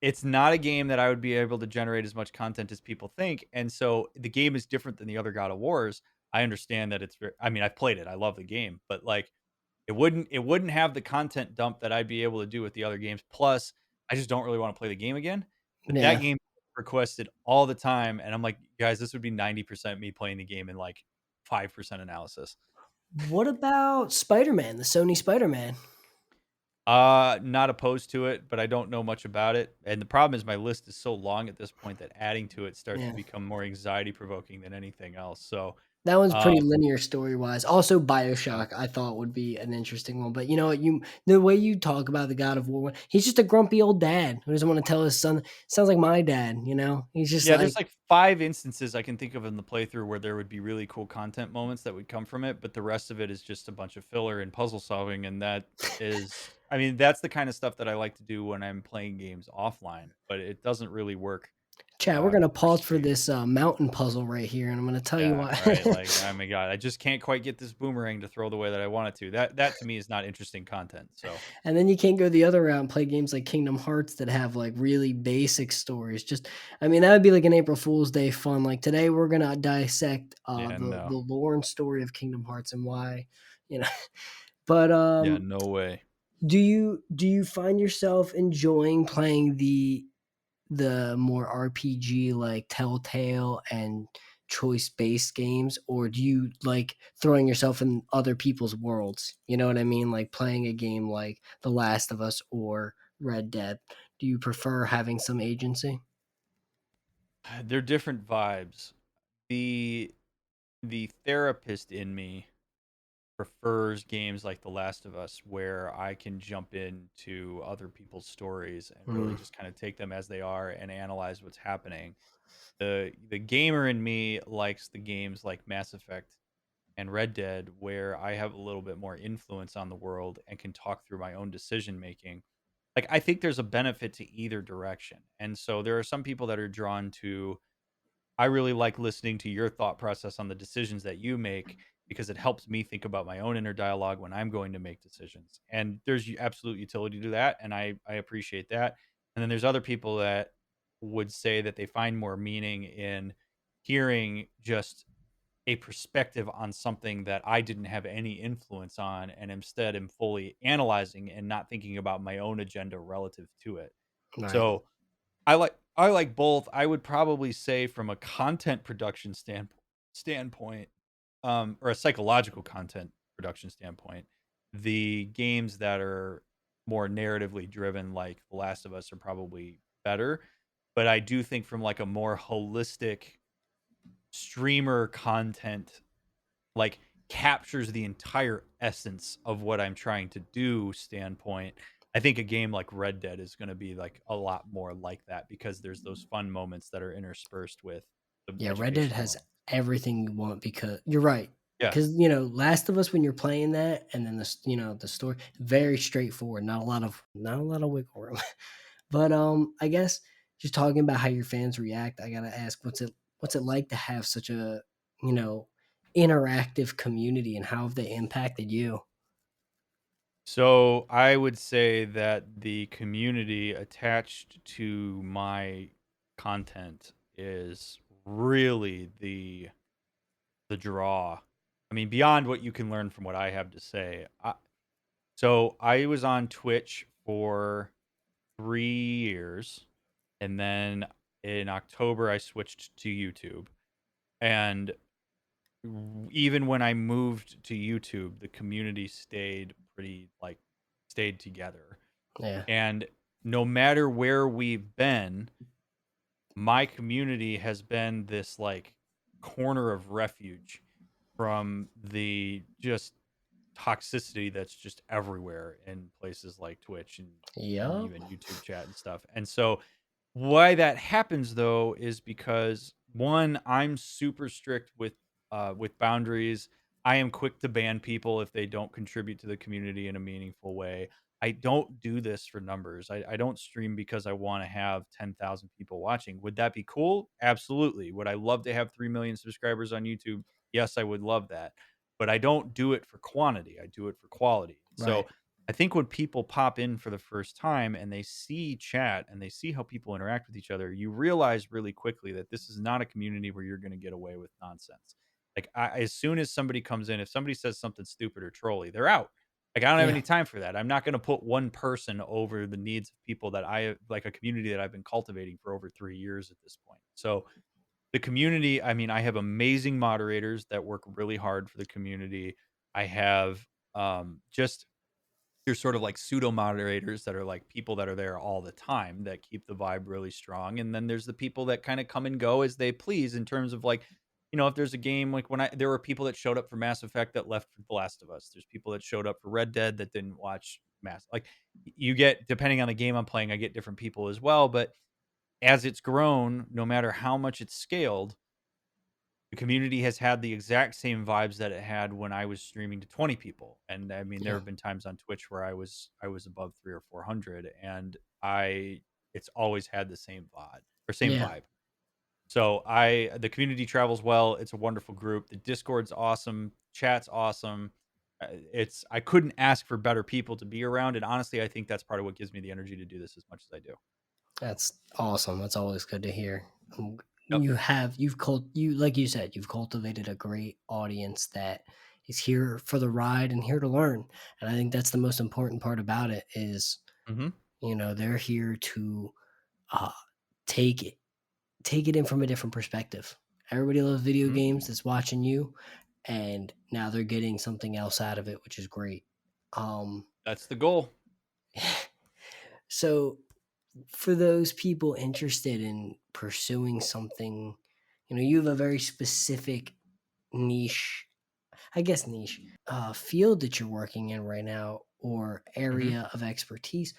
Speaker 5: it's not a game that I would be able to generate as much content as people think, and so the game is different than the other God of Wars. I understand that it's very I mean, I've played it. I love the game, but, like, it wouldn't have the content dump that I'd be able to do with the other games. Plus, I just don't really wanna play the game again. But that
Speaker 2: Yeah.
Speaker 5: game requested all the time, and I'm like, "Guys, this would be 90% me playing the game and, like, 5% analysis."
Speaker 2: What about Spider-Man, the Sony Spider-Man?
Speaker 5: Not opposed to it, but I don't know much about it, and the problem is my list is so long at this point that adding to it starts to
Speaker 2: Yeah.
Speaker 5: become more anxiety provoking than anything else, so,
Speaker 2: That one's
Speaker 5: um,
Speaker 2: pretty linear story-wise. Also,
Speaker 5: yeah.
Speaker 2: BioShock, I thought would be an interesting one, but you know what? The way you talk about the God of War one, he's just a grumpy old dad who doesn't wanna tell his son sounds like my dad, you know? He's just
Speaker 5: Yeah,
Speaker 2: like
Speaker 5: there's, like, 5 instances I can think of in the playthrough where there would be really cool content moments that would come from it, but the rest of it is just a bunch of filler and puzzle solving, and that is I mean, that's the kinda stuff that I like to do when I'm playing games offline, but it doesn't really work,
Speaker 2: Chad, we're gonna
Speaker 5: for
Speaker 2: pause for
Speaker 5: stream.
Speaker 2: this, mountain puzzle right here, and I'm gonna tell you
Speaker 5: Yeah,
Speaker 2: why.
Speaker 5: right, like, oh my god, I just can't quite get this boomerang to throw the way that I want it to. That to me is not interesting content, so
Speaker 2: And then you can't go the other route and play games like Kingdom Hearts that have, like, really basic stories. Just I mean, that would be like an April Fool's Day fun. Like, today we're gonna dissect,
Speaker 5: yeah,
Speaker 2: the
Speaker 5: no.
Speaker 2: lore and story of Kingdom Hearts and why, you know? But,
Speaker 5: Yeah, no way.
Speaker 2: do you find yourself enjoying playing the more RPG like Telltale and choice-based games, or do you like throwing yourself in other people's worlds? You know what I mean? Like playing a game like The Last of Us or Red Dead. Do you prefer having some agency?
Speaker 5: They're different vibes. The the therapist in me prefers games like The Last of Us where I can jump into other people's stories and really
Speaker 2: Mm,
Speaker 5: just kind of take them as they are and analyze what's happening. The gamer in me likes the games like Mass Effect and Red Dead where I have a little bit more influence on the world and can talk through my own decision making. Like I think there's a benefit to either direction. And so there are some people that are drawn to I really like listening to your thought process on the decisions that you make because it helps me think about my own inner dialogue when I'm going to make decisions. And there's absolute utility to that, and I appreciate that. And then there's other people that would say that they find more meaning in hearing just a perspective on something that I didn't have any influence on, and instead am fully analyzing and not thinking about my own agenda relative to it.
Speaker 2: right.
Speaker 5: So I like both. I would probably say from a content production standpoint, or a psychological content production standpoint, the games that are more narratively driven, like The Last of Us, are probably better. But I do think from like a more holistic streamer content like captures the entire essence of what I'm trying to do standpoint, I think a game like Red Dead is going to be like a lot more like that because there's those fun moments that are interspersed with the
Speaker 2: Yeah, Red Dead
Speaker 5: educational
Speaker 2: has
Speaker 5: moments.
Speaker 2: everything you want because you're right.
Speaker 5: Yeah.
Speaker 2: Because Last of Us when you're playing that, and then the story very straightforward. Not a lot of wiggle room. But I guess just talking about how your fans react, I gotta ask, what's it like to have such a you know interactive community, and how have they impacted you?
Speaker 5: So I would say that the community attached to my content is really the draw. I mean, beyond what you can learn from what I have to say. So I was on Twitch for 3 years, and then in October I switched to YouTube. And even when I moved to YouTube, the community stayed pretty like stayed together.
Speaker 2: Yeah.
Speaker 5: And no matter where we've been, my community has been this like corner of refuge from the just toxicity that's just everywhere in places like Twitch and
Speaker 2: Yep.
Speaker 5: even YouTube chat and stuff. And so why that happens though is because one, I'm super strict with boundaries. I am quick to ban people if they don't contribute to the community in a meaningful way. I don't do this for numbers. I don't stream because I want to have 10,000 people watching. Would that be cool? Absolutely. Would I love to have 3 million subscribers on YouTube? Yes, I would love that. But I don't do it for quantity. I do it for quality.
Speaker 2: Right.
Speaker 5: So I think when people pop in for the first time and they see chat and they see how people interact with each other, you realize really quickly that this is not a community where you're going to get away with nonsense. Like as soon as somebody comes in, if somebody says something stupid or trolly, they're out. Like I don't have
Speaker 2: Yeah.
Speaker 5: any time for that. I'm not going to put one person over the needs of people that I like a community that I've been cultivating for over 3 years at this point. So the community, I mean, I have amazing moderators that work really hard for the community. I have just there's sort of like pseudo moderators that are like people that are there all the time that keep the vibe really strong. And then there's the people that kind of come and go as they please in terms of like, if there's a game like there were people that showed up for Mass Effect that left for The Last of Us. There's people that showed up for Red Dead that didn't watch like you get depending on the game I'm playing, I get different people as well. But as it's grown, no matter how much it's scaled, the community has had the exact same vibes that it had when I was streaming to 20 people. And I mean, there
Speaker 2: Yeah.
Speaker 5: have been times on Twitch where I was above 3 or 400 and it's always had the same same
Speaker 2: Yeah.
Speaker 5: vibe. So the community travels well. It's a wonderful group. The Discord's awesome. Chat's awesome. I couldn't ask for better people to be around. And honestly, I think that's part of what gives me the energy to do this as much as I do.
Speaker 2: That's awesome. That's always good to hear.
Speaker 5: Yep.
Speaker 2: You like you said, you've cultivated a great audience that is here for the ride and here to learn. And I think that's the most important part about it is,
Speaker 5: Mm-hmm.
Speaker 2: they're here to uh, take it in from a different perspective. Everybody loves video
Speaker 5: Mm-hmm.
Speaker 2: games that's watching you, and now they're getting something else out of it, which is great. Um,
Speaker 5: That's the goal.
Speaker 2: so for those people interested in pursuing something, you have a very specific niche, I guess niche, field that you're working in right now or
Speaker 5: Mm-hmm.
Speaker 2: area of expertise.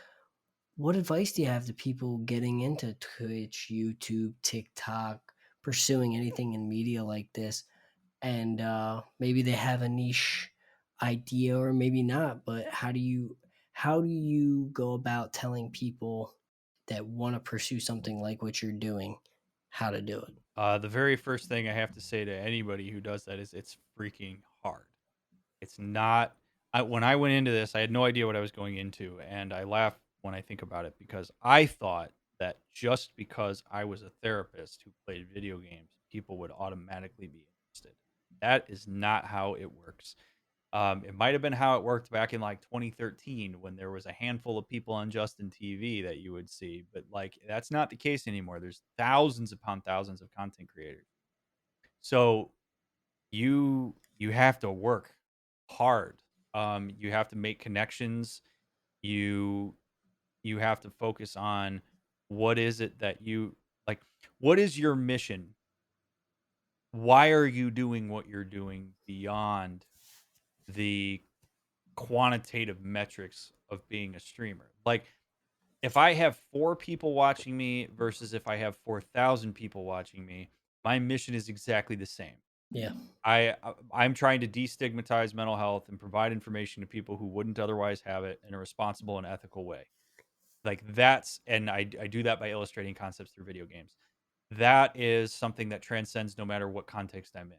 Speaker 2: What advice do you have to people getting into Twitch, YouTube, TikTok, pursuing anything in media like this? And maybe they have a niche idea or maybe not, but how do you go about telling people that want to pursue something like what you're doing how to do it?
Speaker 5: The very first thing I have to say to anybody who does that is it's freaking hard. It's not. When I went into this, I had no idea what I was going into, and I laugh when I think about it because I thought that just because I was a therapist who played video games, people would automatically be interested. That is not how it works. It might have been how it worked back in like 2013 when there was a handful of people on Justin TV that you would see, but like that's not the case anymore. There's thousands upon thousands of content creators. So you have to work hard. You have to make connections. You you have to focus on what is it that you like. What is your mission? Why are you doing what you're doing beyond the quantitative metrics of being a streamer? Like if I have 4 people watching me versus if I have 4,000 people watching me, my mission is exactly the same.
Speaker 2: Yeah.
Speaker 5: I'm trying to destigmatize mental health and provide information to people who wouldn't otherwise have it in a responsible and ethical way. Like I do that by illustrating concepts through video games. That is something that transcends no matter what context I'm in.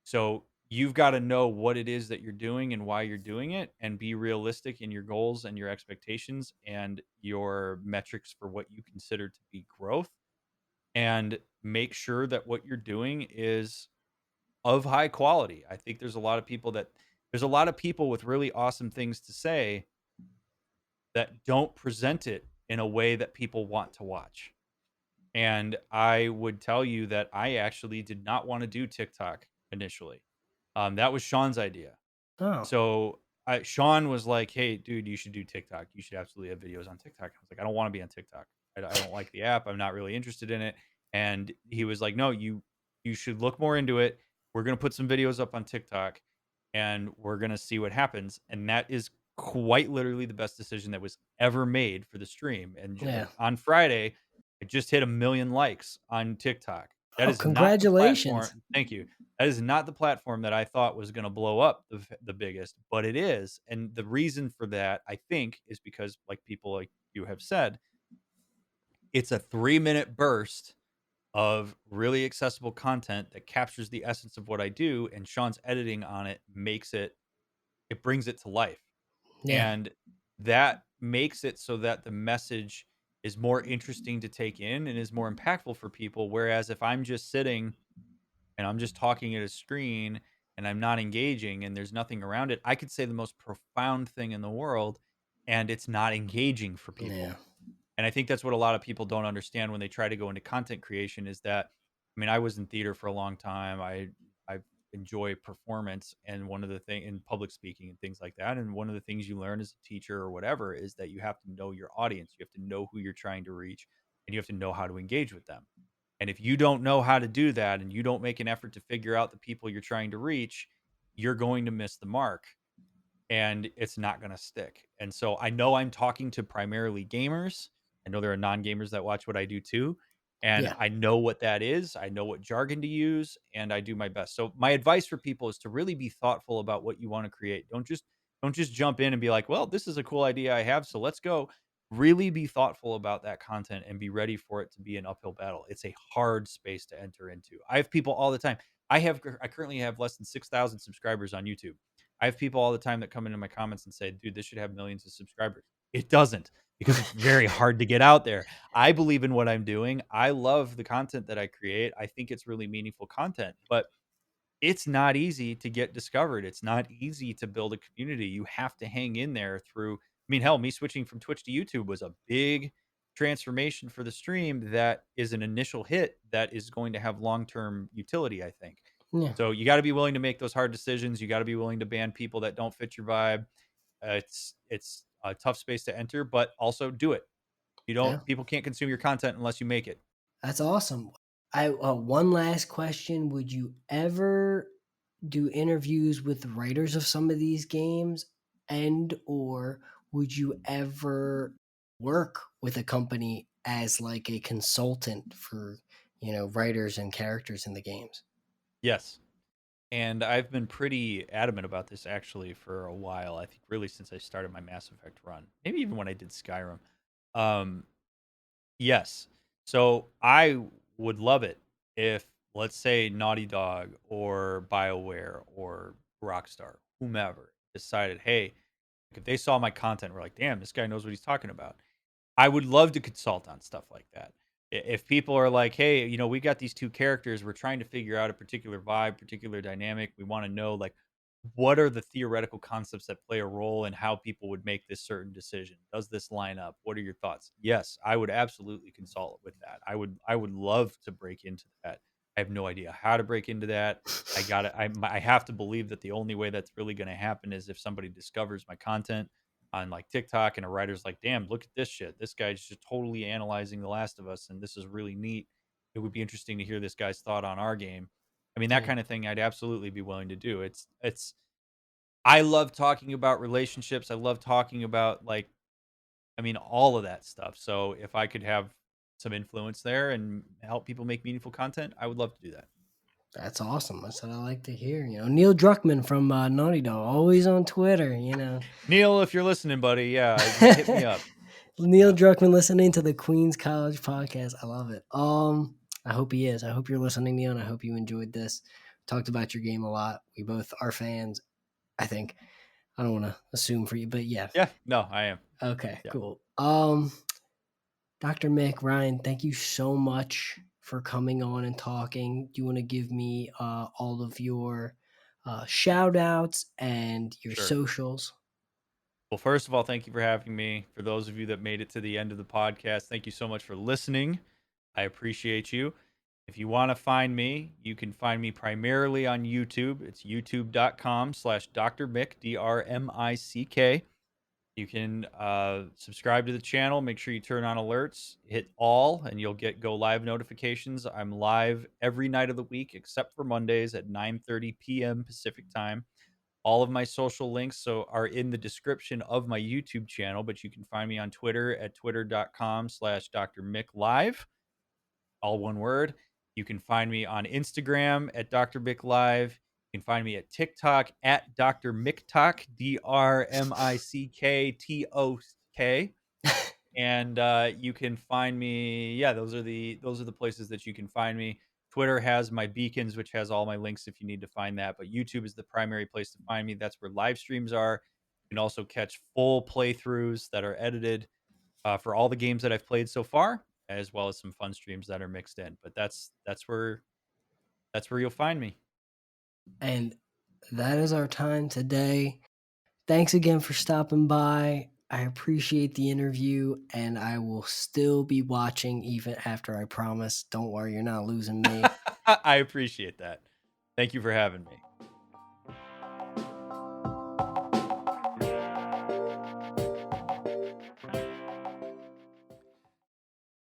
Speaker 5: So you've got to know what it is that you're doing and why you're doing it and be realistic in your goals and your expectations and your metrics for what you consider to be growth and make sure that what you're doing is of high quality. I think there's a lot of people with really awesome things to say that don't present it in a way that people want to watch. And I would tell you that I actually did not want to do TikTok initially. That was Sean's idea.
Speaker 2: Oh.
Speaker 5: So Sean was like, "Hey, dude, you should do TikTok. You should absolutely have videos on TikTok." I was like, "I don't want to be on TikTok. I don't like the app. I'm not really interested in it." And he was like, "No, you should look more into it. We're gonna put some videos up on TikTok, and we're gonna see what happens." And that is quite literally the best decision that was ever made for the stream. And
Speaker 2: Yeah.
Speaker 5: on Friday, it just hit 1 million likes on TikTok. That
Speaker 2: Oh,
Speaker 5: is not the
Speaker 2: congratulations.
Speaker 5: platform. Thank you. That is not the platform that I thought was going to blow up the biggest, but it is. And the reason for that, I think, is because, like people like you have said, it's a 3-minute burst of really accessible content that captures the essence of what I do, and Sean's editing on it makes it brings it to life.
Speaker 2: Yeah.
Speaker 5: And that makes it so that the message is more interesting to take in and is more impactful for people. Whereas if I'm just sitting and I'm just talking at a screen and I'm not engaging and there's nothing around it, I could say the most profound thing in the world and it's not engaging for
Speaker 2: Yeah.
Speaker 5: people. And I think that's what a lot of people don't understand when they try to go into content creation is that, I mean, I was in theater for a long time. I enjoy performance and one of the thing in public speaking and things like that. And one of the things you learn as a teacher or whatever is that you have to know your audience. You have to know who you're trying to reach and you have to know how to engage with them. And if you don't know how to do that and you don't make an effort to figure out the people you're trying to reach, you're going to miss the mark and it's not going to stick. And so I know I'm talking to primarily gamers. I know there are non-gamers that watch what I do too. And
Speaker 2: Yeah.
Speaker 5: I know what that is. I know what jargon to use and I do my best. So my advice for people is to really be thoughtful about what you want to create. Don't just jump in and be like, "Well, this is a cool idea I have, so let's go." Really be thoughtful about that content and be ready for it to be an uphill battle. It's a hard space to enter into. I have people all the time. I currently have less than 6,000 subscribers on YouTube. I have people all the time that come into my comments and say, "Dude, this should have millions of subscribers." It doesn't because it's very hard to get out there. I believe in what I'm doing. I love the content that I create. I think it's really meaningful content, but it's not easy to get discovered. It's not easy to build a community. You have to hang in there through, I mean, hell, me switching from Twitch to YouTube was a big transformation for the stream that is an initial hit that is going to have long-term utility, I think.
Speaker 2: Yeah.
Speaker 5: So you got to be willing to make those hard decisions. You got to be willing to ban people that don't fit your vibe. It's a tough space to enter, but also do it. You
Speaker 2: Yeah.
Speaker 5: don't People can't consume your content unless you make it.
Speaker 2: That's awesome. I one last question. Would you ever do interviews with the writers of some of these games and or would you ever work with a company as like a consultant for, writers and characters in the games?
Speaker 5: Yes. And I've been pretty adamant about this actually for a while. I think really since I started my Mass Effect run, maybe even when I did Skyrim. Um, yes. So I would love it if, let's say, Naughty Dog or BioWare or Rockstar, whomever, decided, hey, if they saw my content, we're like, damn, this guy knows what he's talking about. I would love to consult on stuff like that. If people are like, "Hey, we got these two characters, we're trying to figure out a particular vibe, particular dynamic. We want to know like what are the theoretical concepts that play a role in how people would make this certain decision? Does this line up? What are your thoughts?" Yes, I would absolutely consult with that. I would love to break into that. I have no idea how to break into that. I have to believe that the only way that's really going to happen is if somebody discovers my content on like TikTok and a writer's like, "Damn, look at this shit. This guy's just totally analyzing The Last of Us and this is really neat. It would be interesting to hear this guy's thought on our game." I mean, that
Speaker 2: Yeah.
Speaker 5: kind of thing I'd absolutely be willing to do. It's I love talking about relationships. I love talking about like I mean all of that stuff. So if I could have some influence there and help people make meaningful content, I would love to do that.
Speaker 2: That's awesome. That's what I like to hear. Neil Druckmann from Naughty Dog, always on Twitter.
Speaker 5: Neil, if you're listening, buddy, yeah, hit me up.
Speaker 2: Neil
Speaker 5: Yeah.
Speaker 2: Druckmann listening to the Queen's College podcast. I love it. I hope he is. I hope you're listening, Neil, and I hope you enjoyed this. Talked about your game a lot. We both are fans, I think. I don't want to assume for you, but yeah.
Speaker 5: Yeah, no, I am.
Speaker 2: Okay,
Speaker 5: Yeah.
Speaker 2: cool. Dr. Mick, Ryan, thank you so much for coming on and talking. Do you want to give me all of your shout outs and your
Speaker 5: Sure.
Speaker 2: socials?
Speaker 5: Well, first of all, thank you for having me. For those of you that made it to the end of the podcast, thank you so much for listening. I appreciate you. If you want to find me, you can find me primarily on YouTube. It's youtube.com/Dr. Mick, DRMICK. You can subscribe to the channel. Make sure you turn on alerts. Hit all, and you'll get go live notifications. I'm live every night of the week except for Mondays at 9:30 p.m. Pacific time. All of my social links are in the description of my YouTube channel, but you can find me on Twitter at twitter.com/Dr. Mick Live, all one word. You can find me on Instagram at Dr. Mick Live. You can find me at TikTok at Dr. Micktok, DRMICKTOK. And you can find me. Yeah, those are the places that you can find me. Twitter has my beacons, which has all my links if you need to find that. But YouTube is the primary place to find me. That's where live streams are. You can also catch full playthroughs that are edited for all the games that I've played so far, as well as some fun streams that are mixed in. But that's where you'll find me.
Speaker 2: And that is our time today. Thanks again for stopping by. I appreciate the interview, and I will still be watching even after I promise. Don't worry, you're not losing me.
Speaker 5: I appreciate that. Thank you for having me.